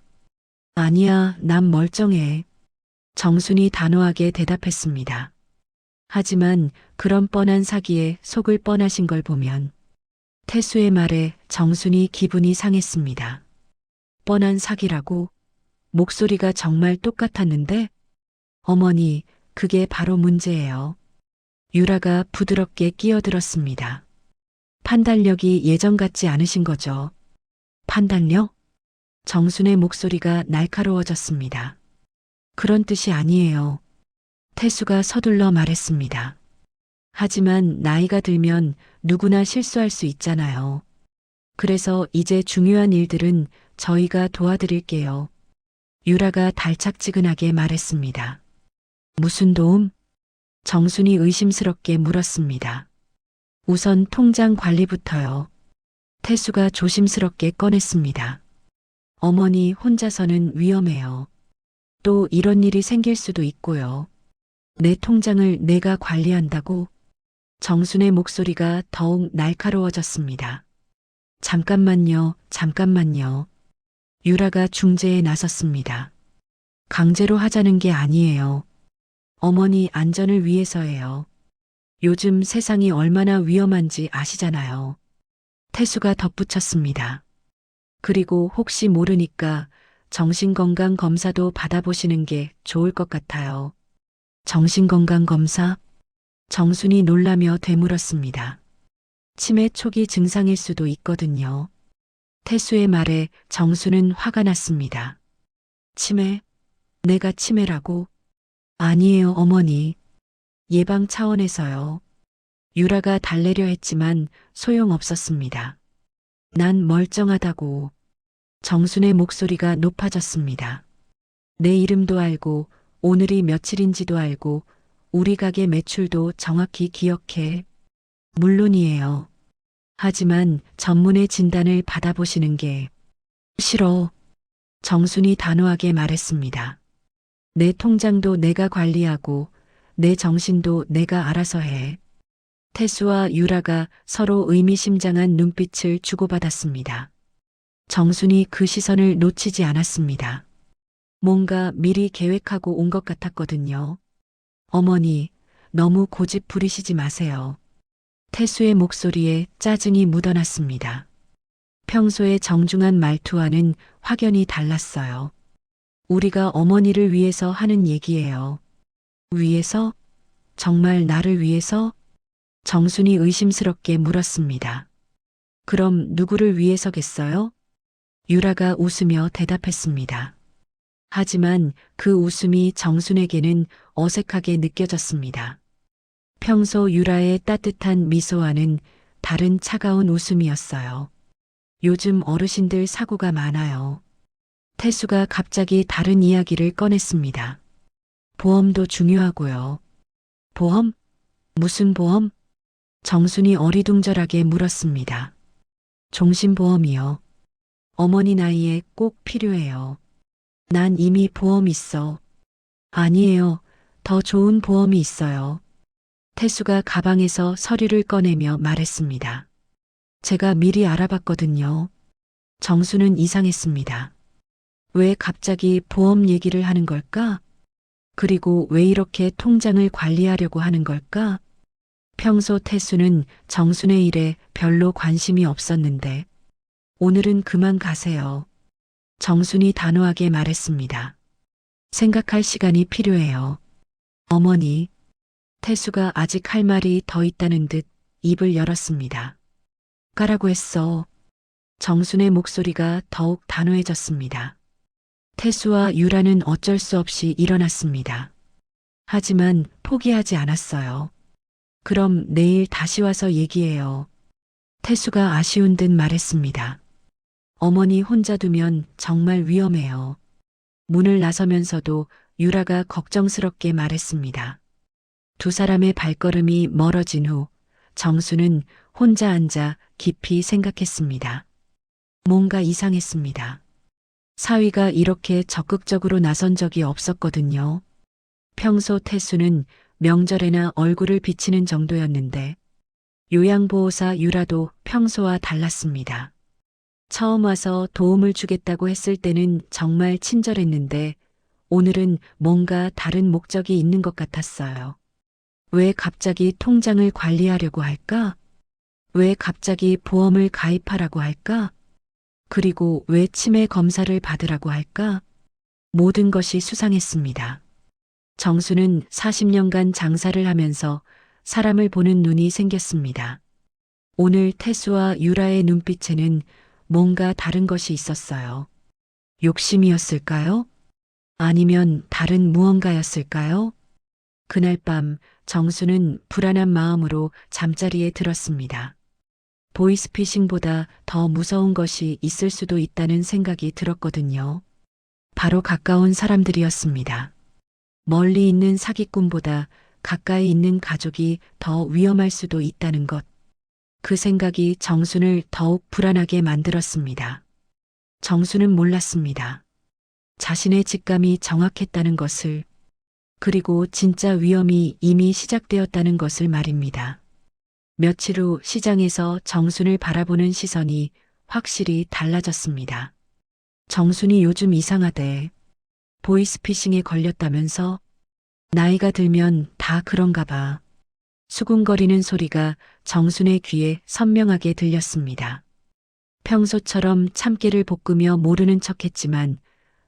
아니야, 난 멀쩡해. 정순이 단호하게 대답했습니다. 하지만 그런 뻔한 사기에 속을 뻔하신 걸 보면 태수의 말에 정순이 기분이 상했습니다. 뻔한 사기라고? 목소리가 정말 똑같았는데? 어머니, 그게 바로 문제예요. 유라가 부드럽게 끼어들었습니다. 판단력이 예전 같지 않으신 거죠. 판단력? 정순의 목소리가 날카로워졌습니다. 그런 뜻이 아니에요. 태수가 서둘러 말했습니다. 하지만 나이가 들면 누구나 실수할 수 있잖아요. 그래서 이제 중요한 일들은 저희가 도와드릴게요. 유라가 달착지근하게 말했습니다. 무슨 도움? 정순이 의심스럽게 물었습니다. 우선 통장 관리부터요. 태수가 조심스럽게 꺼냈습니다. 어머니 혼자서는 위험해요. 또 이런 일이 생길 수도 있고요. 내 통장을 내가 관리한다고? 정순의 목소리가 더욱 날카로워졌습니다. 잠깐만요, 잠깐만요. 유라가 중재에 나섰습니다. 강제로 하자는 게 아니에요. 어머니 안전을 위해서예요. 요즘 세상이 얼마나 위험한지 아시잖아요. 태수가 덧붙였습니다. 그리고 혹시 모르니까 정신건강 검사도 받아보시는 게 좋을 것 같아요. 정신건강 검사? 정순이 놀라며 되물었습니다. 치매 초기 증상일 수도 있거든요. 태수의 말에 정순은 화가 났습니다. 치매? 내가 치매라고? 아니에요, 어머니. 예방 차원에서요. 유라가 달래려 했지만 소용없었습니다. 난 멀쩡하다고. 정순의 목소리가 높아졌습니다. 내 이름도 알고 오늘이 며칠인지도 알고 우리 가게 매출도 정확히 기억해. 물론이에요. 하지만 전문의 진단을 받아보시는 게 싫어. 정순이 단호하게 말했습니다. 내 통장도 내가 관리하고 내 정신도 내가 알아서 해. 태수와 유라가 서로 의미심장한 눈빛을 주고받았습니다. 정순이 그 시선을 놓치지 않았습니다. 뭔가 미리 계획하고 온 것 같았거든요. 어머니, 너무 고집 부리시지 마세요. 태수의 목소리에 짜증이 묻어났습니다. 평소의 정중한 말투와는 확연히 달랐어요. 우리가 어머니를 위해서 하는 얘기예요. 위해서? 정말 나를 위해서? 정순이 의심스럽게 물었습니다. 그럼 누구를 위해서겠어요? 유라가 웃으며 대답했습니다. 하지만 그 웃음이 정순에게는 어색하게 느껴졌습니다. 평소 유라의 따뜻한 미소와는 다른 차가운 웃음이었어요. 요즘 어르신들 사고가 많아요. 태수가 갑자기 다른 이야기를 꺼냈습니다. 보험도 중요하고요. 보험? 무슨 보험? 정순이 어리둥절하게 물었습니다. 종신보험이요. 어머니 나이에 꼭 필요해요. 난 이미 보험 있어. 아니에요. 더 좋은 보험이 있어요. 태수가 가방에서 서류를 꺼내며 말했습니다. 제가 미리 알아봤거든요. 정수는 이상했습니다. 왜 갑자기 보험 얘기를 하는 걸까? 그리고 왜 이렇게 통장을 관리하려고 하는 걸까? 평소 태수는 정순의 일에 별로 관심이 없었는데 오늘은 그만 가세요. 정순이 단호하게 말했습니다. 생각할 시간이 필요해요. 어머니, 태수가 아직 할 말이 더 있다는 듯 입을 열었습니다. 가라고 했어. 정순의 목소리가 더욱 단호해졌습니다. 태수와 유라는 어쩔 수 없이 일어났습니다. 하지만 포기하지 않았어요. 그럼 내일 다시 와서 얘기해요. 태수가 아쉬운 듯 말했습니다. 어머니 혼자 두면 정말 위험해요. 문을 나서면서도 유라가 걱정스럽게 말했습니다. 두 사람의 발걸음이 멀어진 후 정수는 혼자 앉아 깊이 생각했습니다. 뭔가 이상했습니다. 사위가 이렇게 적극적으로 나선 적이 없었거든요. 평소 태수는 명절에나 얼굴을 비치는 정도였는데 요양보호사 유라도 평소와 달랐습니다. 처음 와서 도움을 주겠다고 했을 때는 정말 친절했는데 오늘은 뭔가 다른 목적이 있는 것 같았어요. 왜 갑자기 통장을 관리하려고 할까? 왜 갑자기 보험을 가입하라고 할까? 그리고 왜 치매 검사를 받으라고 할까? 모든 것이 수상했습니다. 정수는 40년간 장사를 하면서 사람을 보는 눈이 생겼습니다. 오늘 태수와 유라의 눈빛에는 뭔가 다른 것이 있었어요. 욕심이었을까요? 아니면 다른 무언가였을까요? 그날 밤 정수는 불안한 마음으로 잠자리에 들었습니다. 보이스피싱보다 더 무서운 것이 있을 수도 있다는 생각이 들었거든요. 바로 가까운 사람들이었습니다. 멀리 있는 사기꾼보다 가까이 있는 가족이 더 위험할 수도 있다는 것. 그 생각이 정순을 더욱 불안하게 만들었습니다. 정순은 몰랐습니다. 자신의 직감이 정확했다는 것을, 그리고 진짜 위험이 이미 시작되었다는 것을 말입니다. 며칠 후 시장에서 정순을 바라보는 시선이 확실히 달라졌습니다. 정순이 요즘 이상하대. 보이스피싱에 걸렸다면서? 나이가 들면 다 그런가 봐. 수군거리는 소리가 정순의 귀에 선명하게 들렸습니다. 평소처럼 참깨를 볶으며 모르는 척했지만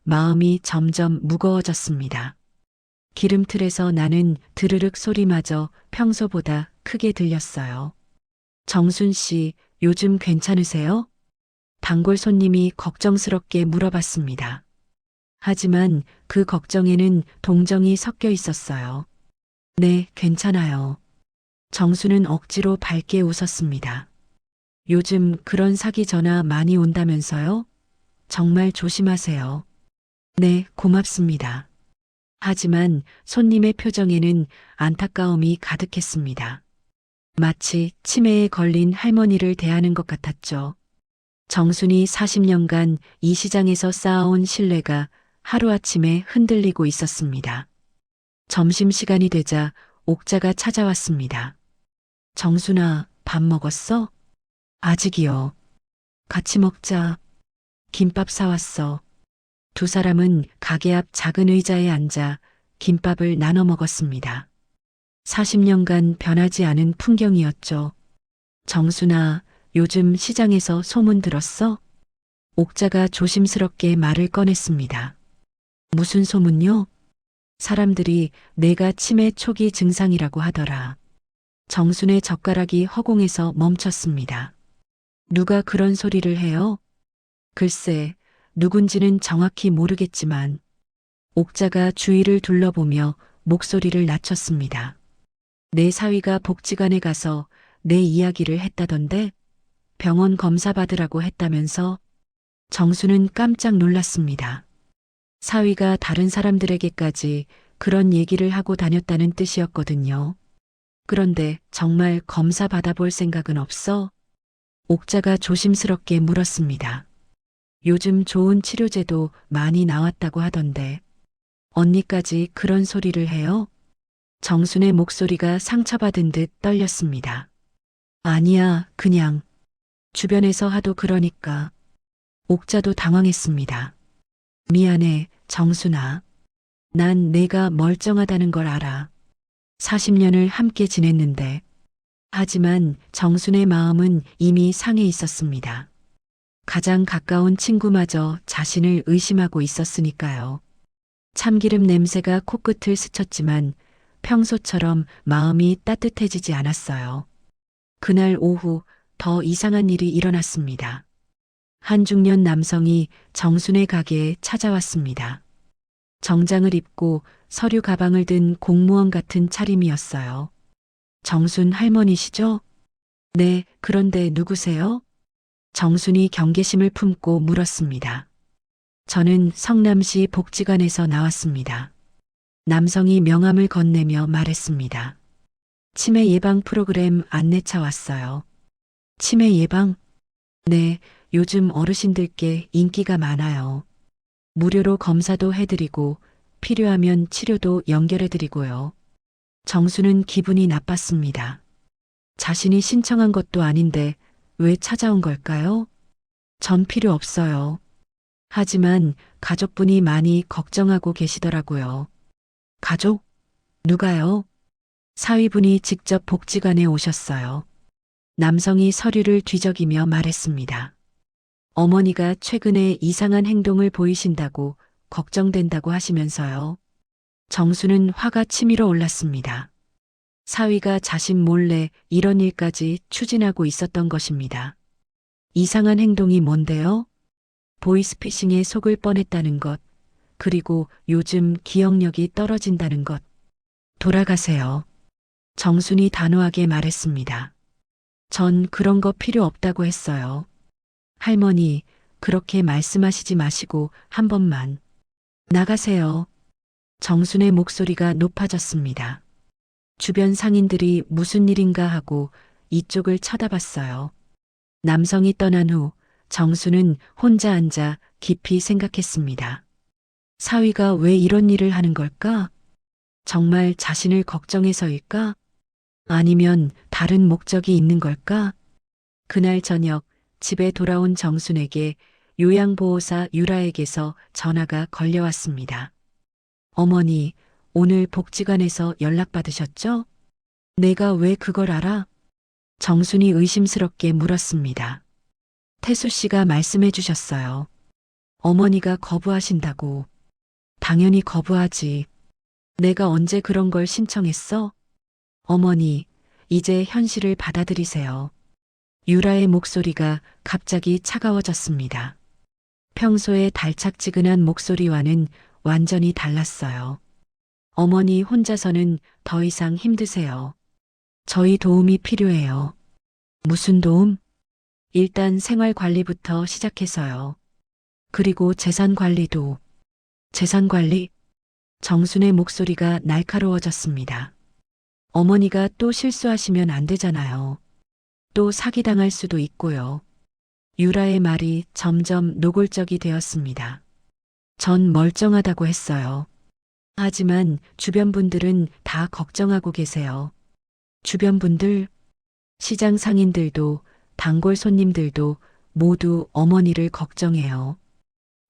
마음이 점점 무거워졌습니다. 기름틀에서 나는 드르륵 소리마저 평소보다 크게 들렸어요. 정순 씨, 요즘 괜찮으세요? 단골 손님이 걱정스럽게 물어봤습니다. 하지만 그 걱정에는 동정이 섞여 있었어요. 네, 괜찮아요. 정수는 억지로 밝게 웃었습니다. 요즘 그런 사기 전화 많이 온다면서요? 정말 조심하세요. 네, 고맙습니다. 하지만 손님의 표정에는 안타까움이 가득했습니다. 마치 치매에 걸린 할머니를 대하는 것 같았죠. 정순이 40년간 이 시장에서 쌓아온 신뢰가 하루아침에 흔들리고 있었습니다. 점심시간이 되자 옥자가 찾아왔습니다. 정순아, 밥 먹었어? 아직이요. 같이 먹자. 김밥 사왔어. 두 사람은 가게 앞 작은 의자에 앉아 김밥을 나눠 먹었습니다. 40년간 변하지 않은 풍경이었죠. 정순아, 요즘 시장에서 소문 들었어? 옥자가 조심스럽게 말을 꺼냈습니다. 무슨 소문요? 사람들이 내가 치매 초기 증상이라고 하더라. 정순의 젓가락이 허공에서 멈췄습니다. 누가 그런 소리를 해요? 글쎄, 누군지는 정확히 모르겠지만, 옥자가 주위를 둘러보며 목소리를 낮췄습니다. 내 사위가 복지관에 가서 내 이야기를 했다던데, 병원 검사 받으라고 했다면서. 정수는 깜짝 놀랐습니다. 사위가 다른 사람들에게까지 그런 얘기를 하고 다녔다는 뜻이었거든요. 그런데 정말 검사 받아볼 생각은 없어? 옥자가 조심스럽게 물었습니다. 요즘 좋은 치료제도 많이 나왔다고 하던데 언니까지 그런 소리를 해요? 정순의 목소리가 상처받은 듯 떨렸습니다. 아니야, 그냥 주변에서 하도 그러니까. 옥자도 당황했습니다. 미안해, 정순아. 난 내가 멀쩡하다는 걸 알아. 40년을 함께 지냈는데. 하지만 정순의 마음은 이미 상해 있었습니다. 가장 가까운 친구마저 자신을 의심하고 있었으니까요. 참기름 냄새가 코끝을 스쳤지만 평소처럼 마음이 따뜻해지지 않았어요. 그날 오후 더 이상한 일이 일어났습니다. 한 중년 남성이 정순의 가게에 찾아왔습니다. 정장을 입고 서류 가방을 든 공무원 같은 차림이었어요. 정순 할머니시죠? 네, 그런데 누구세요? 정순이 경계심을 품고 물었습니다. 저는 성남시 복지관에서 나왔습니다. 남성이 명함을 건네며 말했습니다. 치매 예방 프로그램 안내차 왔어요. 치매 예방? 네, 요즘 어르신들께 인기가 많아요. 무료로 검사도 해드리고 필요하면 치료도 연결해드리고요. 정수는 기분이 나빴습니다. 자신이 신청한 것도 아닌데 왜 찾아온 걸까요? 전 필요 없어요. 하지만 가족분이 많이 걱정하고 계시더라고요. 가족? 누가요? 사위분이 직접 복지관에 오셨어요. 남성이 서류를 뒤적이며 말했습니다. 어머니가 최근에 이상한 행동을 보이신다고 걱정된다고 하시면서요. 정수는 화가 치밀어 올랐습니다. 사위가 자신 몰래 이런 일까지 추진하고 있었던 것입니다. 이상한 행동이 뭔데요? 보이스피싱에 속을 뻔했다는 것, 그리고 요즘 기억력이 떨어진다는 것. 돌아가세요. 정순이 단호하게 말했습니다. 전 그런 거 필요 없다고 했어요. 할머니, 그렇게 말씀하시지 마시고 한 번만. 나가세요. 정순의 목소리가 높아졌습니다. 주변 상인들이 무슨 일인가 하고 이쪽을 쳐다봤어요. 남성이 떠난 후 정순은 혼자 앉아 깊이 생각했습니다. 사위가 왜 이런 일을 하는 걸까? 정말 자신을 걱정해서일까? 아니면 다른 목적이 있는 걸까? 그날 저녁 집에 돌아온 정순에게 요양보호사 유라에게서 전화가 걸려왔습니다. 어머니, 오늘 복지관에서 연락받으셨죠? 내가 왜 그걸 알아? 정순이 의심스럽게 물었습니다. 태수 씨가 말씀해 주셨어요. 어머니가 거부하신다고. 당연히 거부하지. 내가 언제 그런 걸 신청했어? 어머니, 이제 현실을 받아들이세요. 유라의 목소리가 갑자기 차가워졌습니다. 평소의 달착지근한 목소리와는 완전히 달랐어요. 어머니 혼자서는 더 이상 힘드세요. 저희 도움이 필요해요. 무슨 도움? 일단 생활 관리부터 시작해서요. 그리고 재산 관리도. 재산 관리? 정순의 목소리가 날카로워졌습니다. 어머니가 또 실수하시면 안 되잖아요. 또 사기당할 수도 있고요. 유라의 말이 점점 노골적이 되었습니다. 전 멀쩡하다고 했어요. 하지만 주변 분들은 다 걱정하고 계세요. 주변 분들, 시장 상인들도 단골 손님들도 모두 어머니를 걱정해요.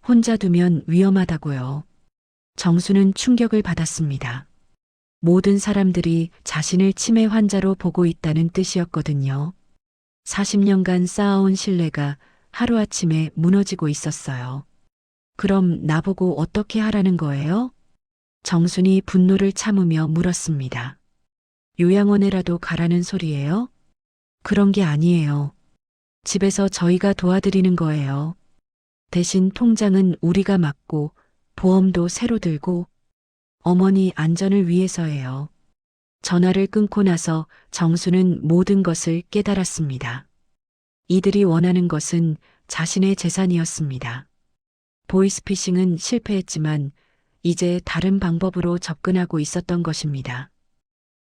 혼자 두면 위험하다고요. 정수는 충격을 받았습니다. 모든 사람들이 자신을 치매 환자로 보고 있다는 뜻이었거든요. 40년간 쌓아온 신뢰가 하루아침에 무너지고 있었어요. 그럼 나보고 어떻게 하라는 거예요? 정순이 분노를 참으며 물었습니다. 요양원에라도 가라는 소리예요? 그런 게 아니에요. 집에서 저희가 도와드리는 거예요. 대신 통장은 우리가 맡고 보험도 새로 들고 어머니 안전을 위해서예요. 전화를 끊고 나서 정수는 모든 것을 깨달았습니다. 이들이 원하는 것은 자신의 재산이었습니다. 보이스피싱은 실패했지만 이제 다른 방법으로 접근하고 있었던 것입니다.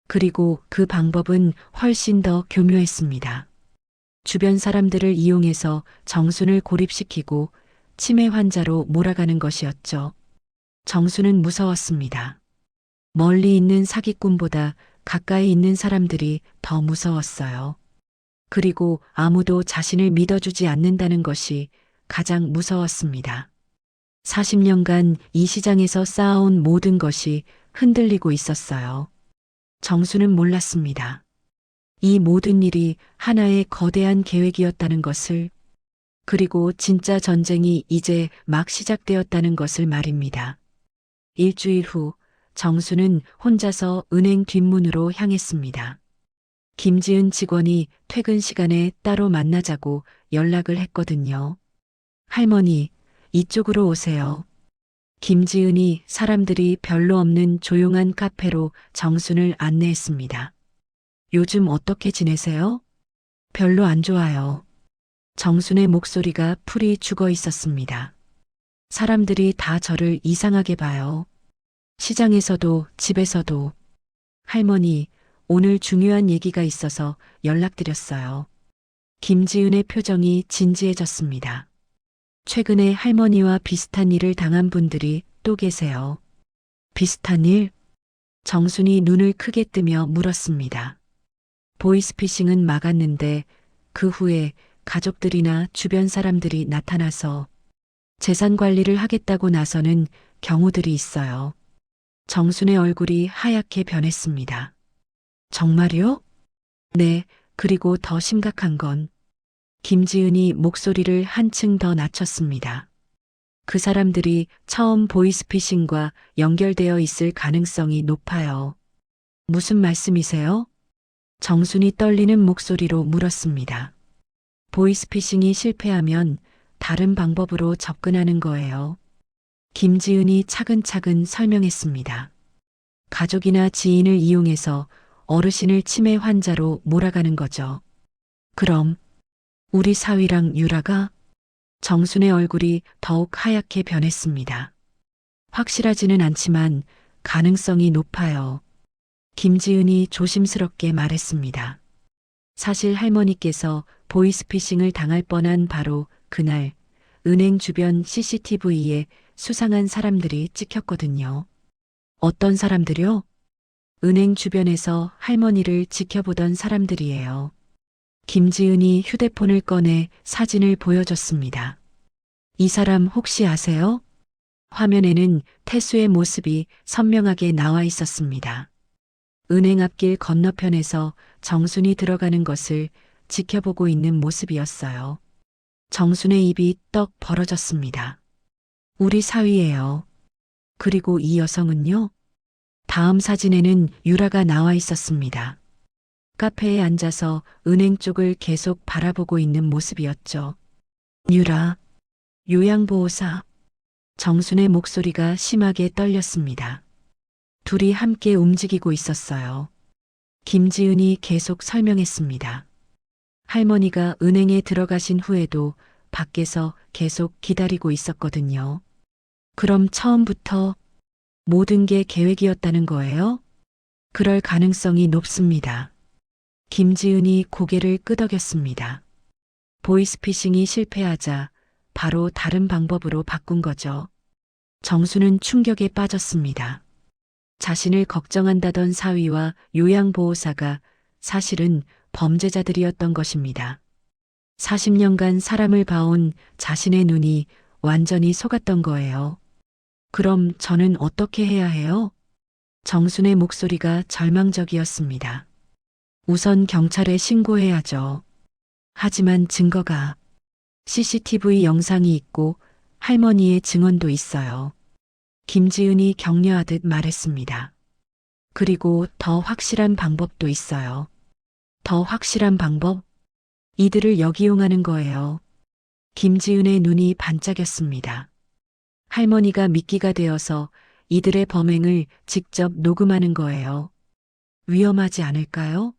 그리고 그 방법은 훨씬 더 교묘했습니다. 주변 사람들을 이용해서 정순을 고립시키고 치매 환자로 몰아가는 것이었죠. 정수는 무서웠습니다. 멀리 있는 사기꾼보다 가까이 있는 사람들이 더 무서웠어요. 그리고 아무도 자신을 믿어주지 않는다는 것이 가장 무서웠습니다. 40년간 이 시장에서 쌓아온 모든 것이 흔들리고 있었어요. 정수는 몰랐습니다. 이 모든 일이 하나의 거대한 계획이었다는 것을, 그리고 진짜 전쟁이 이제 막 시작되었다는 것을 말입니다. 일주일 후 정수는 혼자서 은행 뒷문으로 향했습니다. 김지은 직원이 퇴근 시간에 따로 만나자고 연락을 했거든요. 할머니, 이쪽으로 오세요. 김지은이 사람들이 별로 없는 조용한 카페로 정순을 안내했습니다. 요즘 어떻게 지내세요? 별로 안 좋아요. 정순의 목소리가 풀이 죽어 있었습니다. 사람들이 다 저를 이상하게 봐요. 시장에서도 집에서도. 할머니, 오늘 중요한 얘기가 있어서 연락드렸어요. 김지은의 표정이 진지해졌습니다. 최근에 할머니와 비슷한 일을 당한 분들이 또 계세요. 비슷한 일? 정순이 눈을 크게 뜨며 물었습니다. 보이스피싱은 막았는데 그 후에 가족들이나 주변 사람들이 나타나서 재산 관리를 하겠다고 나서는 경우들이 있어요. 정순의 얼굴이 하얗게 변했습니다. 정말요? 네, 그리고 더 심각한 건 김지은이 목소리를 한층 더 낮췄습니다. 그 사람들이 처음 보이스피싱과 연결되어 있을 가능성이 높아요. 무슨 말씀이세요? 정순이 떨리는 목소리로 물었습니다. 보이스피싱이 실패하면 다른 방법으로 접근하는 거예요. 김지은이 차근차근 설명했습니다. 가족이나 지인을 이용해서 어르신을 치매 환자로 몰아가는 거죠. 그럼 우리 사위랑 유라가? 정순의 얼굴이 더욱 하얗게 변했습니다. 확실하지는 않지만 가능성이 높아요. 김지은이 조심스럽게 말했습니다. 사실 할머니께서 보이스피싱을 당할 뻔한 바로 그날 은행 주변 CCTV에 수상한 사람들이 찍혔거든요. 어떤 사람들요? 은행 주변에서 할머니를 지켜보던 사람들이에요. 김지은이 휴대폰을 꺼내 사진을 보여줬습니다. 이 사람 혹시 아세요? 화면에는 태수의 모습이 선명하게 나와 있었습니다. 은행 앞길 건너편에서 정순이 들어가는 것을 지켜보고 있는 모습이었어요. 정순의 입이 떡 벌어졌습니다. 우리 사위예요. 그리고 이 여성은요? 다음 사진에는 유라가 나와 있었습니다. 카페에 앉아서 은행 쪽을 계속 바라보고 있는 모습이었죠. 유라, 요양보호사. 정순의 목소리가 심하게 떨렸습니다. 둘이 함께 움직이고 있었어요. 김지은이 계속 설명했습니다. 할머니가 은행에 들어가신 후에도 밖에서 계속 기다리고 있었거든요. 그럼 처음부터 모든 게 계획이었다는 거예요? 그럴 가능성이 높습니다. 김지은이 고개를 끄덕였습니다. 보이스피싱이 실패하자 바로 다른 방법으로 바꾼 거죠. 정수는 충격에 빠졌습니다. 자신을 걱정한다던 사위와 요양보호사가 사실은 범죄자들이었던 것입니다. 40년간 사람을 봐온 자신의 눈이 완전히 속았던 거예요. 그럼 저는 어떻게 해야 해요? 정순의 목소리가 절망적이었습니다. 우선 경찰에 신고해야죠. 하지만 증거가 CCTV 영상이 있고 할머니의 증언도 있어요. 김지은이 격려하듯 말했습니다. 그리고 더 확실한 방법도 있어요. 더 확실한 방법? 이들을 역이용하는 거예요. 김지은의 눈이 반짝였습니다. 할머니가 미끼가 되어서 이들의 범행을 직접 녹음하는 거예요. 위험하지 않을까요?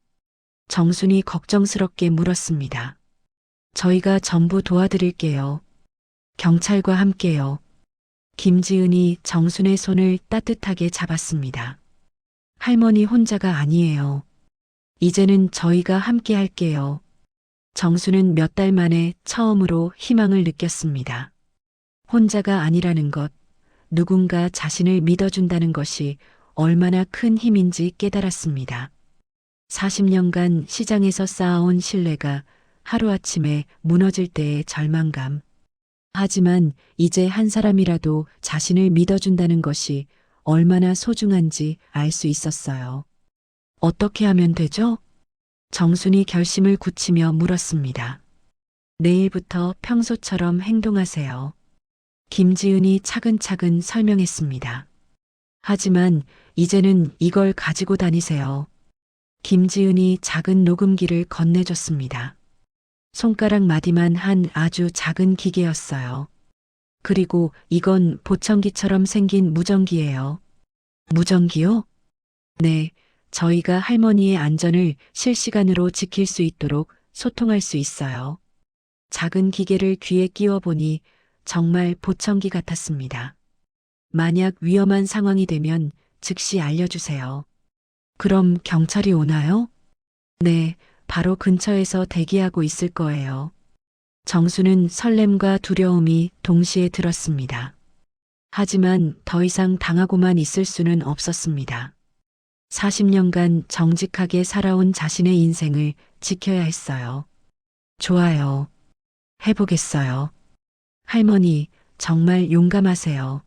정순이 걱정스럽게 물었습니다. 저희가 전부 도와드릴게요. 경찰과 함께요. 김지은이 정순의 손을 따뜻하게 잡았습니다. 할머니 혼자가 아니에요. 이제는 저희가 함께 할게요. 정순은 몇 달 만에 처음으로 희망을 느꼈습니다. 혼자가 아니라는 것, 누군가 자신을 믿어준다는 것이 얼마나 큰 힘인지 깨달았습니다. 40년간 시장에서 쌓아온 신뢰가 하루아침에 무너질 때의 절망감. 하지만 이제 한 사람이라도 자신을 믿어준다는 것이 얼마나 소중한지 알 수 있었어요. 어떻게 하면 되죠? 정순이 결심을 굳히며 물었습니다. 내일부터 평소처럼 행동하세요. 김지은이 차근차근 설명했습니다. 하지만 이제는 이걸 가지고 다니세요. 김지은이 작은 녹음기를 건네줬습니다. 손가락 마디만 한 아주 작은 기계였어요. 그리고 이건 보청기처럼 생긴 무전기예요. 무전기요? 네, 저희가 할머니의 안전을 실시간으로 지킬 수 있도록 소통할 수 있어요. 작은 기계를 귀에 끼워 보니 정말 보청기 같았습니다. 만약 위험한 상황이 되면 즉시 알려주세요. 그럼 경찰이 오나요? 네, 바로 근처에서 대기하고 있을 거예요. 정수는 설렘과 두려움이 동시에 들었습니다. 하지만 더 이상 당하고만 있을 수는 없었습니다. 40년간 정직하게 살아온 자신의 인생을 지켜야 했어요. 좋아요. 해보겠어요. 할머니, 정말 용감하세요.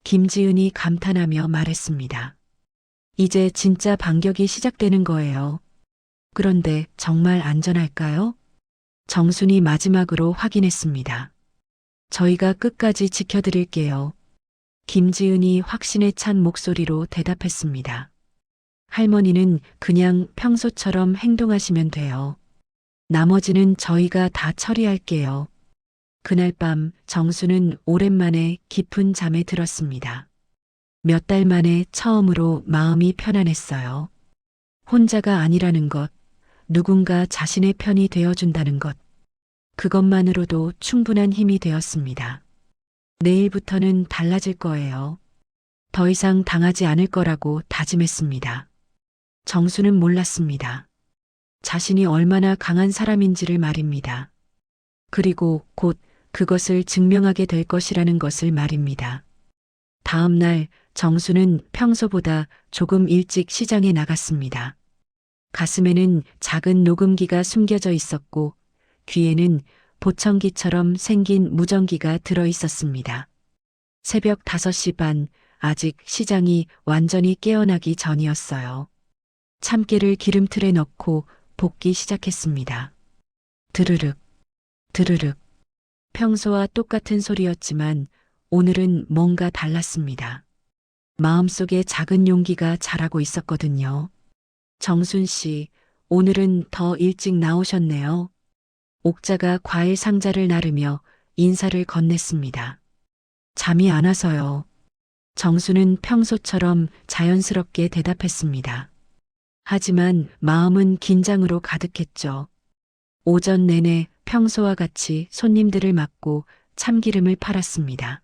김지은이 감탄하며 말했습니다. 이제 진짜 반격이 시작되는 거예요. 그런데 정말 안전할까요? 정순이 마지막으로 확인했습니다. 저희가 끝까지 지켜드릴게요. 김지은이 확신에 찬 목소리로 대답했습니다. 할머니는 그냥 평소처럼 행동하시면 돼요. 나머지는 저희가 다 처리할게요. 그날 밤 정수는 오랜만에 깊은 잠에 들었습니다. 몇 달 만에 처음으로 마음이 편안했어요. 혼자가 아니라는 것, 누군가 자신의 편이 되어준다는 것, 그것만으로도 충분한 힘이 되었습니다. 내일부터는 달라질 거예요. 더 이상 당하지 않을 거라고 다짐했습니다. 정수는 몰랐습니다. 자신이 얼마나 강한 사람인지를 말입니다. 그리고 곧 그것을 증명하게 될 것이라는 것을 말입니다. 다음 날 정수는 평소보다 조금 일찍 시장에 나갔습니다. 가슴에는 작은 녹음기가 숨겨져 있었고 귀에는 보청기처럼 생긴 무전기가 들어 있었습니다. 새벽 5시 반, 아직 시장이 완전히 깨어나기 전이었어요. 참깨를 기름틀에 넣고 볶기 시작했습니다. 드르륵, 드르륵. 평소와 똑같은 소리였지만 오늘은 뭔가 달랐습니다. 마음속에 작은 용기가 자라고 있었거든요. 정순 씨, 오늘은 더 일찍 나오셨네요. 옥자가 과일 상자를 나르며 인사를 건넸습니다. 잠이 안 와서요. 정수는 평소처럼 자연스럽게 대답했습니다. 하지만 마음은 긴장으로 가득했죠. 오전 내내 평소와 같이 손님들을 맞고 참기름을 팔았습니다.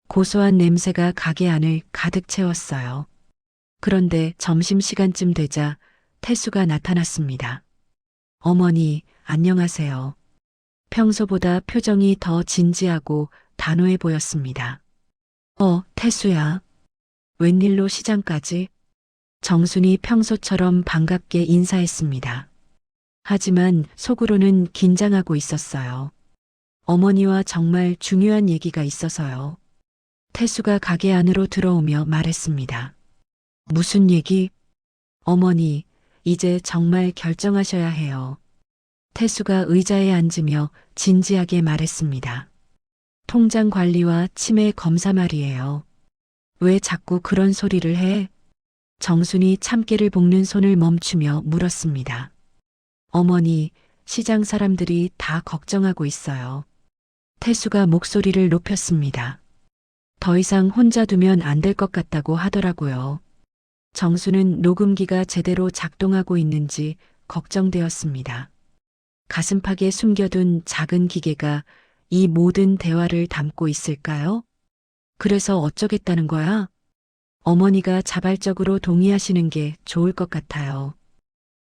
고소한 냄새가 가게 안을 가득 채웠어요. 그런데 점심시간쯤 되자 태수가 나타났습니다. 어머니, 안녕하세요. 평소보다 표정이 더 진지하고 단호해 보였습니다. 태수야. 웬일로 시장까지? 정순이 평소처럼 반갑게 인사했습니다. 하지만 속으로는 긴장하고 있었어요. 어머니와 정말 중요한 얘기가 있어서요. 태수가 가게 안으로 들어오며 말했습니다. 무슨 얘기? 어머니, 이제 정말 결정하셔야 해요. 태수가 의자에 앉으며 진지하게 말했습니다. 통장 관리와 치매 검사 말이에요. 왜 자꾸 그런 소리를 해? 정순이 참깨를 볶는 손을 멈추며 물었습니다. 어머니, 시장 사람들이 다 걱정하고 있어요. 태수가 목소리를 높였습니다. 더 이상 혼자 두면 안 될 것 같다고 하더라고요. 정수는 녹음기가 제대로 작동하고 있는지 걱정되었습니다. 가슴팍에 숨겨둔 작은 기계가 이 모든 대화를 담고 있을까요? 그래서 어쩌겠다는 거야? 어머니가 자발적으로 동의하시는 게 좋을 것 같아요.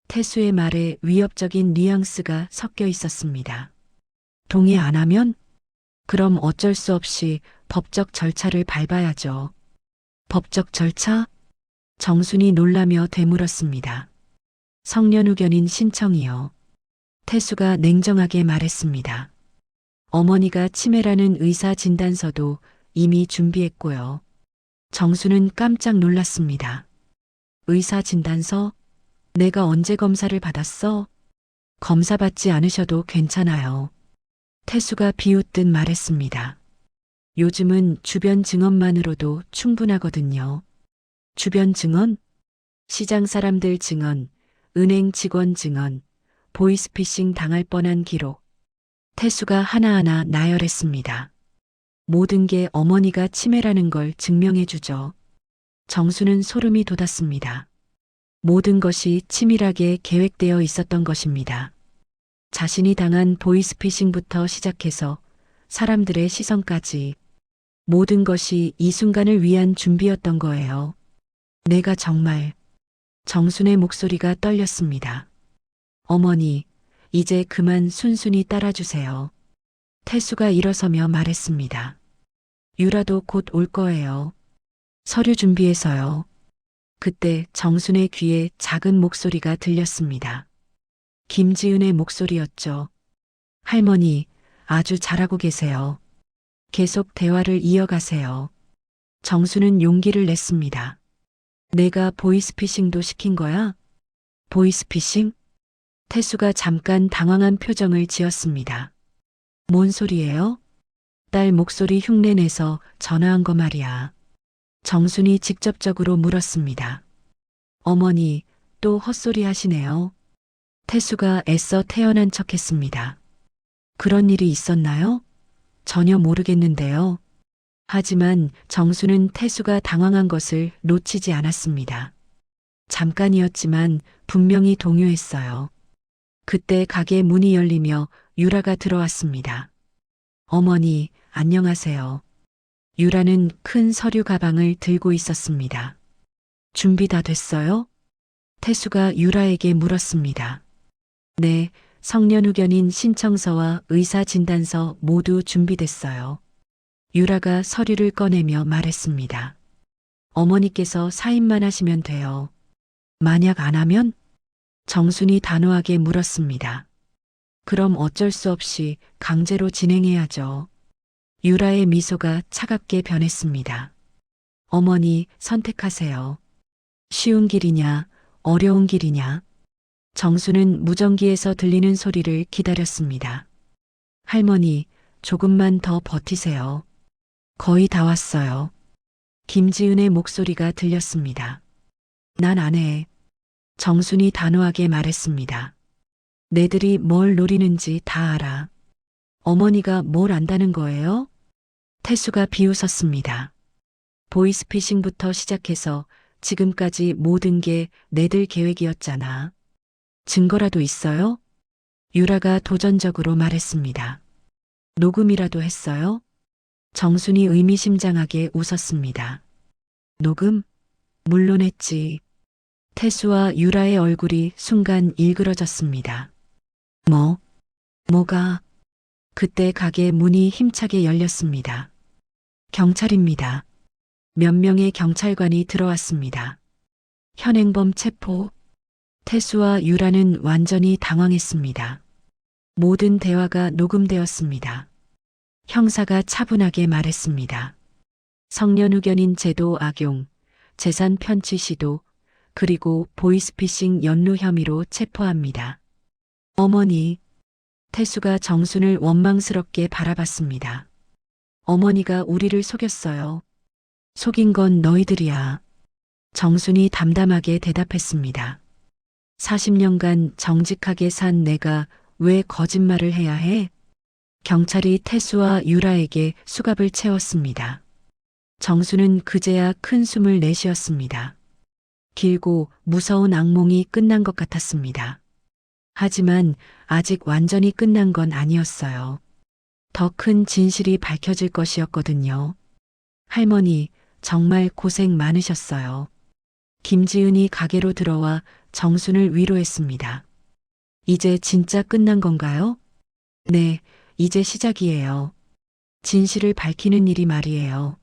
태수의 말에 위협적인 뉘앙스가 섞여 있었습니다. 동의 안 하면? 그럼 어쩔 수 없이 법적 절차를 밟아야죠. 법적 절차? 정순이 놀라며 되물었습니다. 성년후견인 신청이요. 태수가 냉정하게 말했습니다. 어머니가 치매라는 의사 진단서도 이미 준비했고요. 정수는 깜짝 놀랐습니다. 의사 진단서? 내가 언제 검사를 받았어? 검사 받지 않으셔도 괜찮아요. 태수가 비웃듯 말했습니다. 요즘은 주변 증언만으로도 충분하거든요. 주변 증언? 시장 사람들 증언, 은행 직원 증언, 보이스피싱 당할 뻔한 기록. 태수가 하나하나 나열했습니다. 모든 게 어머니가 치매라는 걸 증명해주죠. 정수는 소름이 돋았습니다. 모든 것이 치밀하게 계획되어 있었던 것입니다. 자신이 당한 보이스피싱부터 시작해서 사람들의 시선까지 모든 것이 이 순간을 위한 준비였던 거예요. 내가 정말 정순의 목소리가 떨렸습니다. 어머니, 이제 그만 순순히 따라주세요. 태수가 일어서며 말했습니다. 유라도 곧 올 거예요. 서류 준비해서요. 그때 정순의 귀에 작은 목소리가 들렸습니다. 김지은의 목소리였죠. 할머니, 아주 잘하고 계세요. 계속 대화를 이어가세요. 정수는 용기를 냈습니다. 내가 보이스피싱도 시킨 거야? 보이스피싱? 태수가 잠깐 당황한 표정을 지었습니다. 뭔 소리예요? 딸 목소리 흉내내서 전화한 거 말이야. 정순이 직접적으로 물었습니다. 어머니, 또 헛소리 하시네요. 태수가 애써 태연한 척했습니다. 그런 일이 있었나요? 전혀 모르겠는데요. 하지만 정수는 태수가 당황한 것을 놓치지 않았습니다. 잠깐이었지만 분명히 동요했어요. 그때 가게 문이 열리며 유라가 들어왔습니다. 어머니, 안녕하세요. 유라는 큰 서류 가방을 들고 있었습니다. 준비 다 됐어요? 태수가 유라에게 물었습니다. 네, 성년후견인 신청서와 의사진단서 모두 준비됐어요. 유라가 서류를 꺼내며 말했습니다. 어머니께서 사인만 하시면 돼요. 만약 안 하면? 정순이 단호하게 물었습니다. 그럼 어쩔 수 없이 강제로 진행해야죠. 유라의 미소가 차갑게 변했습니다. 어머니, 선택하세요. 쉬운 길이냐, 어려운 길이냐. 정수는 무전기에서 들리는 소리를 기다렸습니다. 할머니, 조금만 더 버티세요. 거의 다 왔어요. 김지은의 목소리가 들렸습니다. 난 안 해. 정순이 단호하게 말했습니다. 내들이 뭘 노리는지 다 알아. 어머니가 뭘 안다는 거예요? 태수가 비웃었습니다. 보이스피싱부터 시작해서 지금까지 모든 게 내들 계획이었잖아. 증거라도 있어요? 유라가 도전적으로 말했습니다. 녹음이라도 했어요? 정순이 의미심장하게 웃었습니다. 녹음? 물론 했지. 태수와 유라의 얼굴이 순간 일그러졌습니다. 뭐가? 그때 가게 문이 힘차게 열렸습니다. 경찰입니다. 몇 명의 경찰관이 들어왔습니다. 현행범 체포. 태수와 유라는 완전히 당황했습니다. 모든 대화가 녹음되었습니다. 형사가 차분하게 말했습니다. 성년후견인 제도 악용, 재산 편취 시도, 그리고 보이스피싱 연루 혐의로 체포합니다. 어머니, 태수가 정순을 원망스럽게 바라봤습니다. 어머니가 우리를 속였어요. 속인 건 너희들이야. 정순이 담담하게 대답했습니다. 40년간 정직하게 산 내가 왜 거짓말을 해야 해? 경찰이 태수와 유라에게 수갑을 채웠습니다. 정수는 그제야 큰 숨을 내쉬었습니다. 길고 무서운 악몽이 끝난 것 같았습니다. 하지만 아직 완전히 끝난 건 아니었어요. 더 큰 진실이 밝혀질 것이었거든요. 할머니, 정말 고생 많으셨어요. 김지은이 가게로 들어와 정순을 위로했습니다. 이제 진짜 끝난 건가요? 네, 이제 시작이에요. 진실을 밝히는 일이 말이에요.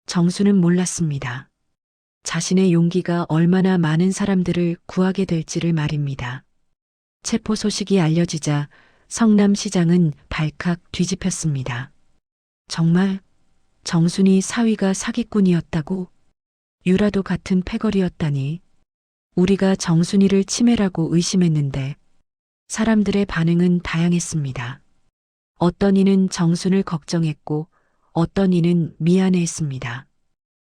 정수는 몰랐습니다. 자신의 용기가 얼마나 많은 사람들을 구하게 될지를 말입니다. 체포 소식이 알려지자 성남시장은 발칵 뒤집혔습니다. 정말 정순이 사위가 사기꾼이었다고? 유라도 같은 패거리였다니. 우리가 정순이를 치매라고 의심했는데 사람들의 반응은 다양했습니다. 어떤 이는 정순을 걱정했고 어떤 이는 미안해했습니다.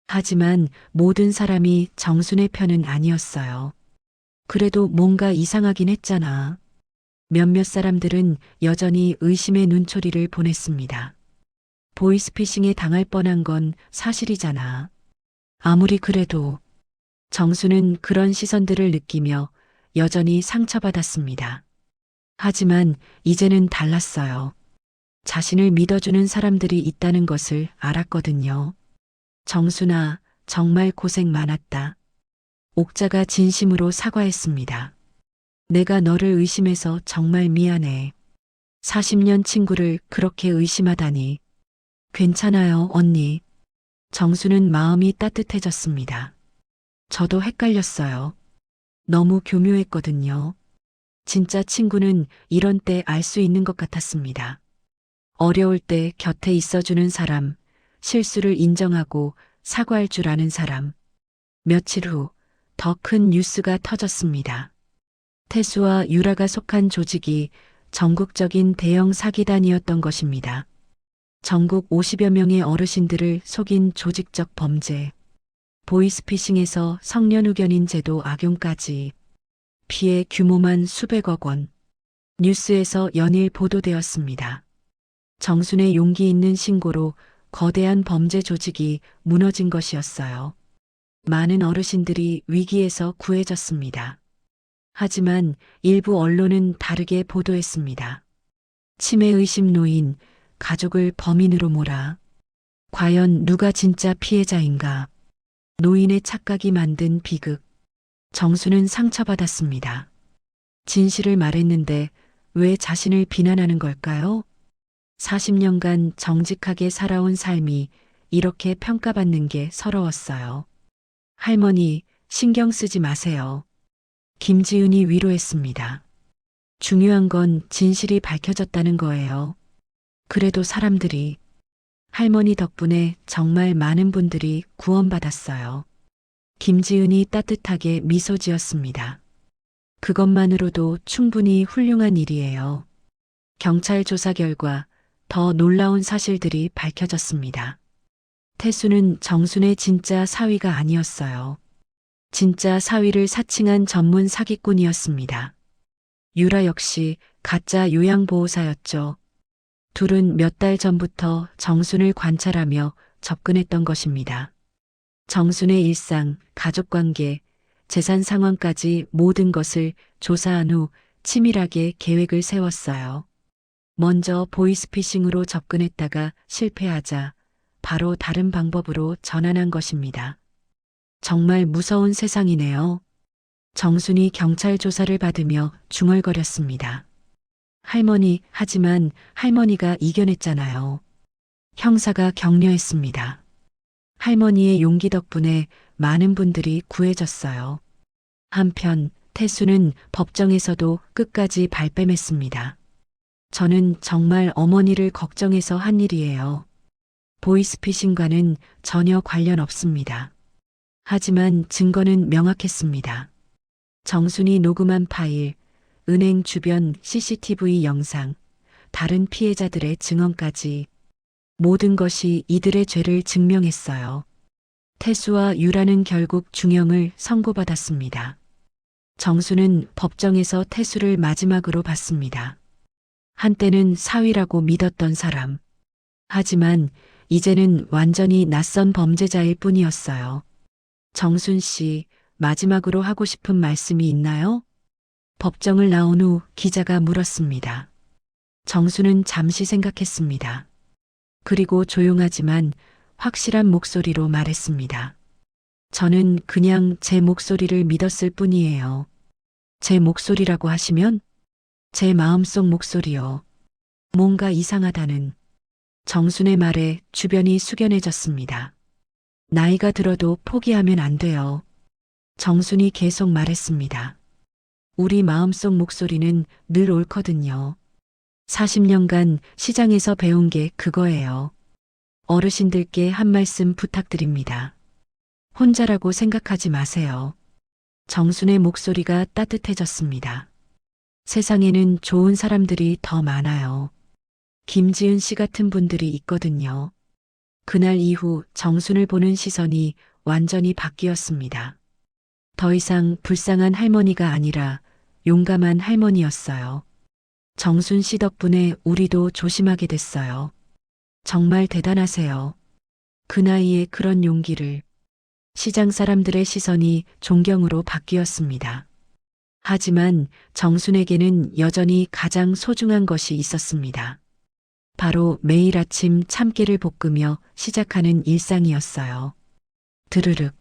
하지만 모든 사람이 정순의 편은 아니었어요. 그래도 뭔가 이상하긴 했잖아. 몇몇 사람들은 여전히 의심의 눈초리를 보냈습니다. 보이스피싱에 당할 뻔한 건 사실이잖아. 아무리 그래도 정수는 그런 시선들을 느끼며 여전히 상처받았습니다. 하지만 이제는 달랐어요. 자신을 믿어주는 사람들이 있다는 것을 알았거든요. 정순아, 정말 고생 많았다. 옥자가 진심으로 사과했습니다. 내가 너를 의심해서 정말 미안해. 40년 친구를 그렇게 의심하다니. 괜찮아요, 언니. 정수는 마음이 따뜻해졌습니다. 저도 헷갈렸어요. 너무 교묘했거든요. 진짜 친구는 이런 때 알 수 있는 것 같았습니다. 어려울 때 곁에 있어주는 사람, 실수를 인정하고 사과할 줄 아는 사람. 며칠 후 더 큰 뉴스가 터졌습니다. 태수와 유라가 속한 조직이 전국적인 대형 사기단이었던 것입니다. 전국 50여 명의 어르신들을 속인 조직적 범죄, 보이스피싱에서 성년후견인 제도 악용까지 피해 규모만 수백억 원. 뉴스에서 연일 보도되었습니다. 정순의 용기 있는 신고로 거대한 범죄 조직이 무너진 것이었어요. 많은 어르신들이 위기에서 구해졌습니다. 하지만 일부 언론은 다르게 보도했습니다. 치매 의심 노인, 가족을 범인으로 몰아. 과연 누가 진짜 피해자인가? 노인의 착각이 만든 비극. 정수는 상처받았습니다. 진실을 말했는데 왜 자신을 비난하는 걸까요? 40년간 정직하게 살아온 삶이 이렇게 평가받는 게 서러웠어요. 할머니, 신경 쓰지 마세요. 김지은이 위로했습니다. 중요한 건 진실이 밝혀졌다는 거예요. 그래도 사람들이, 할머니 덕분에 정말 많은 분들이 구원받았어요. 김지은이 따뜻하게 미소 지었습니다. 그것만으로도 충분히 훌륭한 일이에요. 경찰 조사 결과 더 놀라운 사실들이 밝혀졌습니다. 태수는 정순의 진짜 사위가 아니었어요. 진짜 사위를 사칭한 전문 사기꾼이었습니다. 유라 역시 가짜 요양보호사였죠. 둘은 몇 달 전부터 정순을 관찰하며 접근했던 것입니다. 정순의 일상, 가족관계, 재산 상황까지 모든 것을 조사한 후 치밀하게 계획을 세웠어요. 먼저 보이스피싱으로 접근했다가 실패하자 바로 다른 방법으로 전환한 것입니다. 정말 무서운 세상이네요. 정순이 경찰 조사를 받으며 중얼거렸습니다. 할머니, 하지만 할머니가 이겨냈잖아요. 형사가 격려했습니다. 할머니의 용기 덕분에 많은 분들이 구해졌어요. 한편 태수는 법정에서도 끝까지 발뺌했습니다. 저는 정말 어머니를 걱정해서 한 일이에요. 보이스피싱과는 전혀 관련 없습니다. 하지만 증거는 명확했습니다. 정순이 녹음한 파일, 은행 주변 CCTV 영상, 다른 피해자들의 증언까지 모든 것이 이들의 죄를 증명했어요. 태수와 유라는 결국 중형을 선고받았습니다. 정수는 법정에서 태수를 마지막으로 봤습니다. 한때는 사위라고 믿었던 사람. 하지만 이제는 완전히 낯선 범죄자일 뿐이었어요. 정순 씨, 마지막으로 하고 싶은 말씀이 있나요? 법정을 나온 후 기자가 물었습니다. 정수는 잠시 생각했습니다. 그리고 조용하지만 확실한 목소리로 말했습니다. 저는 그냥 제 목소리를 믿었을 뿐이에요. 제 목소리라고 하시면? 제 마음속 목소리요. 뭔가 이상하다는 정순의 말에 주변이 숙연해졌습니다. 나이가 들어도 포기하면 안 돼요. 정순이 계속 말했습니다. 우리 마음속 목소리는 늘 옳거든요. 40년간 시장에서 배운 게 그거예요. 어르신들께 한 말씀 부탁드립니다. 혼자라고 생각하지 마세요. 정순의 목소리가 따뜻해졌습니다. 세상에는 좋은 사람들이 더 많아요. 김지은 씨 같은 분들이 있거든요. 그날 이후 정순을 보는 시선이 완전히 바뀌었습니다. 더 이상 불쌍한 할머니가 아니라 용감한 할머니였어요. 정순 씨 덕분에 우리도 조심하게 됐어요. 정말 대단하세요. 그 나이에 그런 용기를. 시장 사람들의 시선이 존경으로 바뀌었습니다. 하지만 정순에게는 여전히 가장 소중한 것이 있었습니다. 바로 매일 아침 참깨를 볶으며 시작하는 일상이었어요. 드르륵,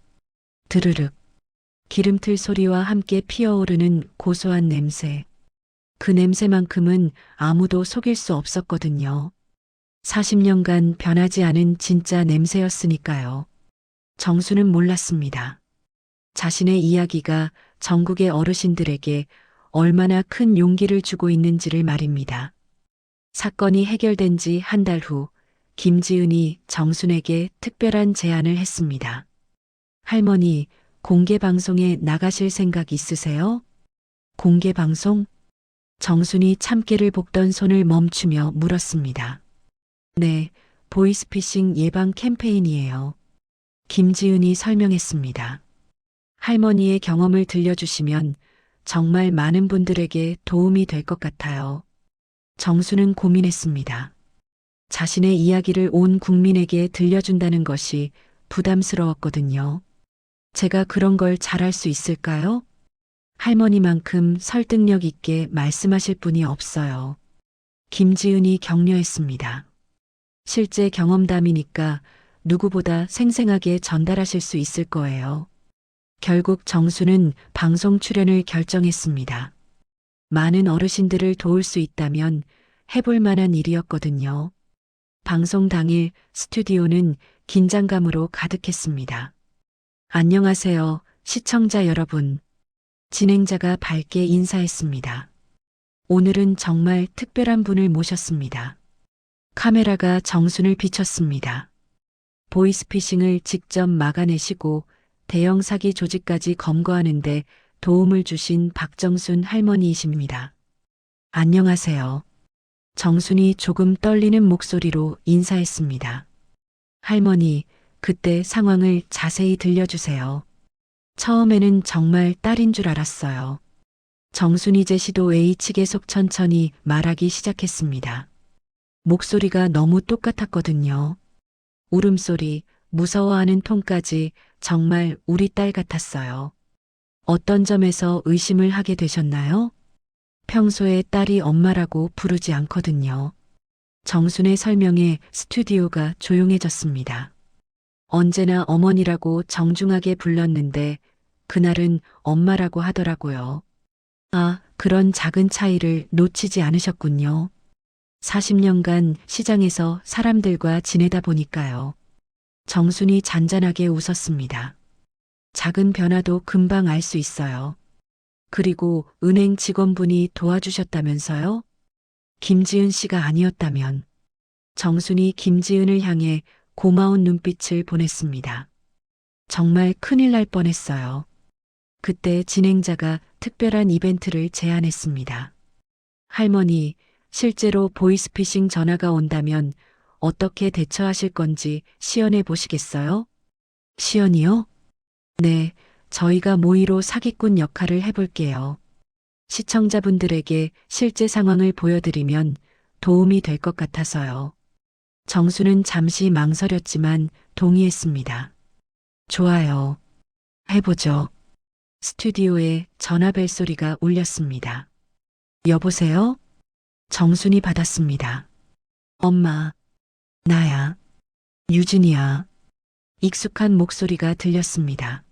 드르륵. 기름틀 소리와 함께 피어오르는 고소한 냄새. 그 냄새만큼은 아무도 속일 수 없었거든요. 40년간 변하지 않은 진짜 냄새였으니까요. 정수는 몰랐습니다. 자신의 이야기가 전국의 어르신들에게 얼마나 큰 용기를 주고 있는지를 말입니다. 사건이 해결된 지 한 달 후, 김지은이 정순에게 특별한 제안을 했습니다. 할머니, 공개 방송에 나가실 생각 있으세요? 공개 방송? 정순이 참깨를 볶던 손을 멈추며 물었습니다. 네, 보이스피싱 예방 캠페인이에요. 김지은이 설명했습니다. 할머니의 경험을 들려주시면 정말 많은 분들에게 도움이 될 것 같아요. 정수는 고민했습니다. 자신의 이야기를 온 국민에게 들려준다는 것이 부담스러웠거든요. 제가 그런 걸 잘할 수 있을까요? 할머니만큼 설득력 있게 말씀하실 분이 없어요. 김지은이 격려했습니다. 실제 경험담이니까 누구보다 생생하게 전달하실 수 있을 거예요. 결국 정수는 방송 출연을 결정했습니다. 많은 어르신들을 도울 수 있다면 해볼 만한 일이었거든요. 방송 당일 스튜디오는 긴장감으로 가득했습니다. 안녕하세요, 시청자 여러분. 진행자가 밝게 인사했습니다. 오늘은 정말 특별한 분을 모셨습니다. 카메라가 정순을 비췄습니다. 보이스피싱을 직접 막아내시고 대형 사기 조직까지 검거하는데 도움을 주신 박정순 할머니이십니다. 안녕하세요. 정순이 조금 떨리는 목소리로 인사했습니다. 할머니, 그때 상황을 자세히 들려주세요. 처음에는 정말 딸인 줄 알았어요. 정순이 제시도 H 계속 천천히 말하기 시작했습니다. 목소리가 너무 똑같았거든요. 울음소리, 무서워하는 톤까지 정말 우리 딸 같았어요. 어떤 점에서 의심을 하게 되셨나요? 평소에 딸이 엄마라고 부르지 않거든요. 정순의 설명에 스튜디오가 조용해졌습니다. 언제나 어머니라고 정중하게 불렀는데 그날은 엄마라고 하더라고요. 아, 그런 작은 차이를 놓치지 않으셨군요. 40년간 시장에서 사람들과 지내다 보니까요. 정순이 잔잔하게 웃었습니다. 작은 변화도 금방 알 수 있어요. 그리고 은행 직원분이 도와주셨다면서요? 김지은 씨가 아니었다면 정순이 김지은을 향해 고마운 눈빛을 보냈습니다. 정말 큰일 날 뻔했어요. 그때 진행자가 특별한 이벤트를 제안했습니다. 할머니, 실제로 보이스피싱 전화가 온다면 어떻게 대처하실 건지 시연해 보시겠어요? 시연이요? 네, 저희가 모의로 사기꾼 역할을 해볼게요. 시청자분들에게 실제 상황을 보여드리면 도움이 될 것 같아서요. 정수는 잠시 망설였지만 동의했습니다. 좋아요. 해보죠. 스튜디오에 전화벨 소리가 울렸습니다. 여보세요? 정순이 받았습니다. 엄마, 나야. 유진이야. 익숙한 목소리가 들렸습니다.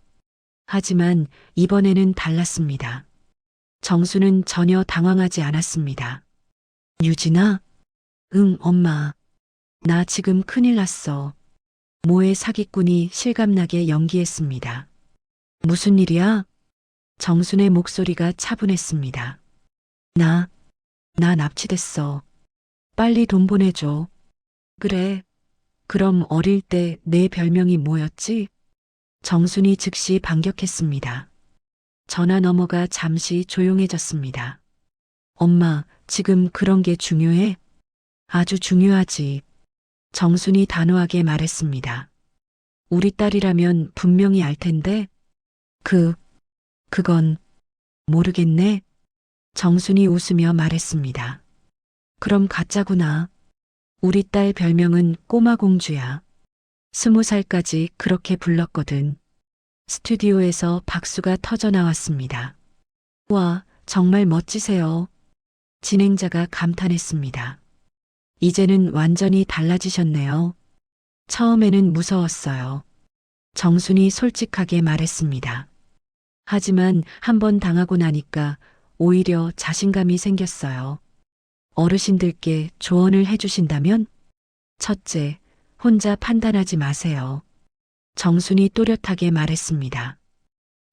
하지만 이번에는 달랐습니다. 정수는 전혀 당황하지 않았습니다. 유진아? 응, 엄마. 나 지금 큰일 났어. 모의 사기꾼이 실감나게 연기했습니다. 무슨 일이야? 정순의 목소리가 차분했습니다. 나 납치됐어. 빨리 돈 보내줘. 그래. 그럼 어릴 때 내 별명이 뭐였지? 정순이 즉시 반격했습니다. 전화 너머가 잠시 조용해졌습니다. 엄마, 지금 그런 게 중요해? 아주 중요하지. 정순이 단호하게 말했습니다. 우리 딸이라면 분명히 알 텐데. 그건 모르겠네. 정순이 웃으며 말했습니다. 그럼 가짜구나. 우리 딸 별명은 꼬마 공주야. 20살까지 그렇게 불렀거든. 스튜디오에서 박수가 터져 나왔습니다. 와, 정말 멋지세요. 진행자가 감탄했습니다. 이제는 완전히 달라지셨네요. 처음에는 무서웠어요. 정순이 솔직하게 말했습니다. 하지만 한 번 당하고 나니까 오히려 자신감이 생겼어요. 어르신들께 조언을 해주신다면? 첫째, 혼자 판단하지 마세요. 정순이 또렷하게 말했습니다.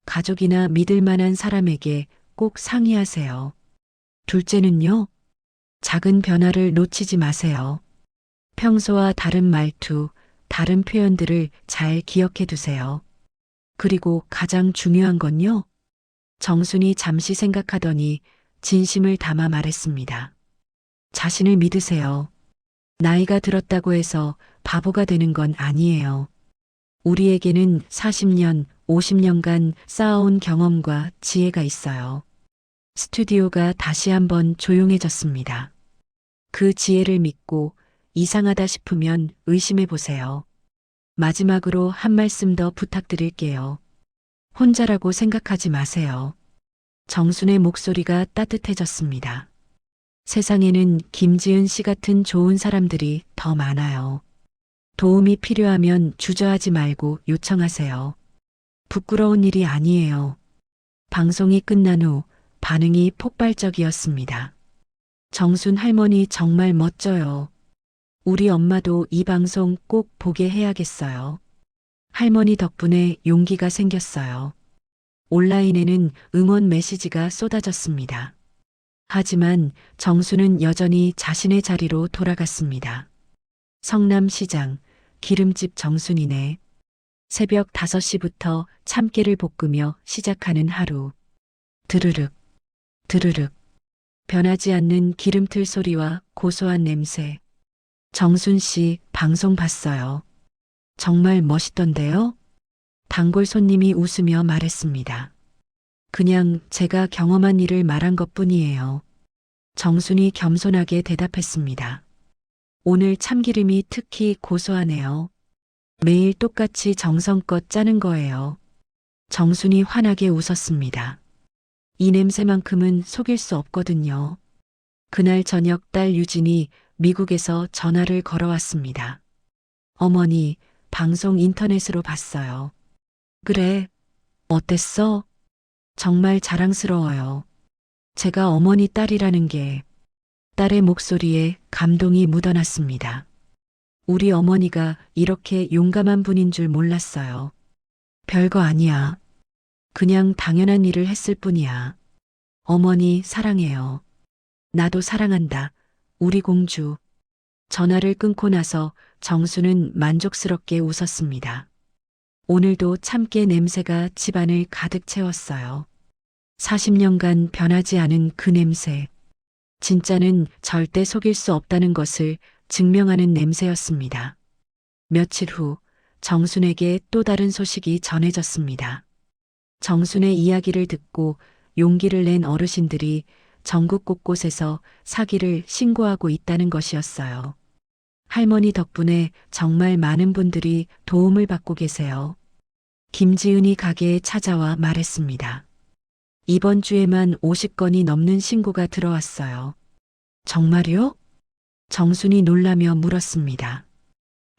가족이나 믿을 만한 사람에게 꼭 상의하세요. 둘째는요, 작은 변화를 놓치지 마세요. 평소와 다른 말투, 다른 표현들을 잘 기억해 두세요. 그리고 가장 중요한 건요, 정순이 잠시 생각하더니 진심을 담아 말했습니다. 자신을 믿으세요. 나이가 들었다고 해서 바보가 되는 건 아니에요. 우리에게는 40년, 50년간 쌓아온 경험과 지혜가 있어요. 스튜디오가 다시 한번 조용해졌습니다. 그 지혜를 믿고 이상하다 싶으면 의심해 보세요. 마지막으로 한 말씀 더 부탁드릴게요. 혼자라고 생각하지 마세요. 정순의 목소리가 따뜻해졌습니다. 세상에는 김지은 씨 같은 좋은 사람들이 더 많아요. 도움이 필요하면 주저하지 말고 요청하세요. 부끄러운 일이 아니에요. 방송이 끝난 후 반응이 폭발적이었습니다. 정순 할머니 정말 멋져요. 우리 엄마도 이 방송 꼭 보게 해야겠어요. 할머니 덕분에 용기가 생겼어요. 온라인에는 응원 메시지가 쏟아졌습니다. 하지만 정수는 여전히 자신의 자리로 돌아갔습니다. 성남시장, 기름집 정순이네. 새벽 5시부터 참깨를 볶으며 시작하는 하루. 드르륵, 드르륵. 변하지 않는 기름틀 소리와 고소한 냄새. 정순 씨 방송 봤어요. 정말 멋있던데요? 단골 손님이 웃으며 말했습니다. 그냥 제가 경험한 일을 말한 것뿐이에요. 정순이 겸손하게 대답했습니다. 오늘 참기름이 특히 고소하네요. 매일 똑같이 정성껏 짜는 거예요. 정순이 환하게 웃었습니다. 이 냄새만큼은 속일 수 없거든요. 그날 저녁 딸 유진이 미국에서 전화를 걸어왔습니다. 어머니, 방송 인터넷으로 봤어요. 그래, 어땠어? 정말 자랑스러워요. 제가 어머니 딸이라는 게. 딸의 목소리에 감동이 묻어났습니다. 우리 어머니가 이렇게 용감한 분인 줄 몰랐어요. 별거 아니야. 그냥 당연한 일을 했을 뿐이야. 어머니 사랑해요. 나도 사랑한다. 우리 공주. 전화를 끊고 나서 정수는 만족스럽게 웃었습니다. 오늘도 참깨 냄새가 집안을 가득 채웠어요. 40년간 변하지 않은 그 냄새. 진짜는 절대 속일 수 없다는 것을 증명하는 냄새였습니다. 며칠 후 정순에게 또 다른 소식이 전해졌습니다. 정순의 이야기를 듣고 용기를 낸 어르신들이 전국 곳곳에서 사기를 신고하고 있다는 것이었어요. 할머니 덕분에 정말 많은 분들이 도움을 받고 계세요. 김지은이 가게에 찾아와 말했습니다. 이번 주에만 50건이 넘는 신고가 들어왔어요. 정말요? 정순이 놀라며 물었습니다.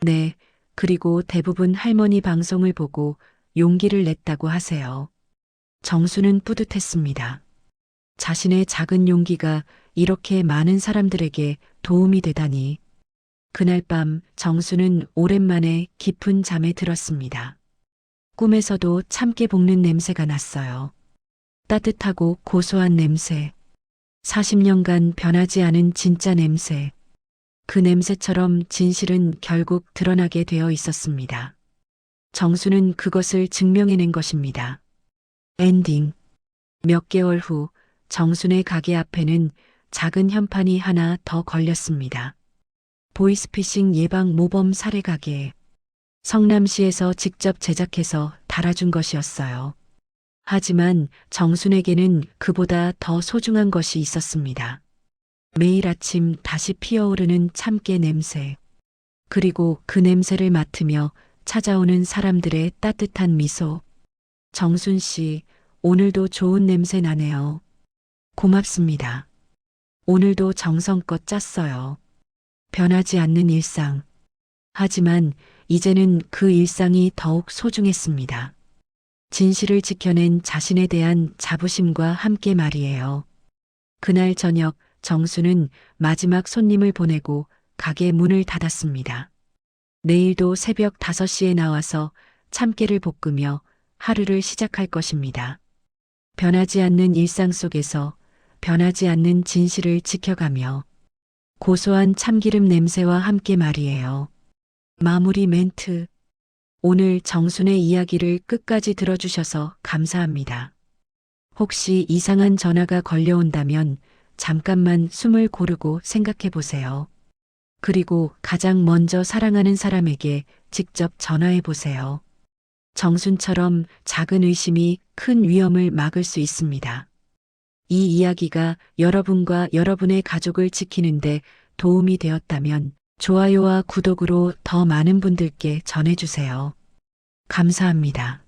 네, 그리고 대부분 할머니 방송을 보고 용기를 냈다고 하세요. 정수는 뿌듯했습니다. 자신의 작은 용기가 이렇게 많은 사람들에게 도움이 되다니. 그날 밤 정수는 오랜만에 깊은 잠에 들었습니다. 꿈에서도 참깨 볶는 냄새가 났어요. 따뜻하고 고소한 냄새. 40년간 변하지 않은 진짜 냄새. 그 냄새처럼 진실은 결국 드러나게 되어 있었습니다. 정수는 그것을 증명해낸 것입니다. 엔딩. 몇 개월 후 정순의 가게 앞에는 작은 현판이 하나 더 걸렸습니다. 보이스피싱 예방 모범 사례 가게. 성남시에서 직접 제작해서 달아준 것이었어요. 하지만 정순에게는 그보다 더 소중한 것이 있었습니다. 매일 아침 다시 피어오르는 참깨 냄새. 그리고 그 냄새를 맡으며 찾아오는 사람들의 따뜻한 미소. 정순 씨, 오늘도 좋은 냄새 나네요. 고맙습니다. 오늘도 정성껏 짰어요. 변하지 않는 일상. 하지만 이제는 그 일상이 더욱 소중했습니다. 진실을 지켜낸 자신에 대한 자부심과 함께 말이에요. 그날 저녁 정수는 마지막 손님을 보내고 가게 문을 닫았습니다. 내일도 새벽 5시에 나와서 참깨를 볶으며 하루를 시작할 것입니다. 변하지 않는 일상 속에서 변하지 않는 진실을 지켜가며 고소한 참기름 냄새와 함께 말이에요. 마무리 멘트. 오늘 정순의 이야기를 끝까지 들어주셔서 감사합니다. 혹시 이상한 전화가 걸려온다면 잠깐만 숨을 고르고 생각해 보세요. 그리고 가장 먼저 사랑하는 사람에게 직접 전화해 보세요. 정순처럼 작은 의심이 큰 위험을 막을 수 있습니다. 이 이야기가 여러분과 여러분의 가족을 지키는데 도움이 되었다면 좋아요와 구독으로 더 많은 분들께 전해주세요. 감사합니다.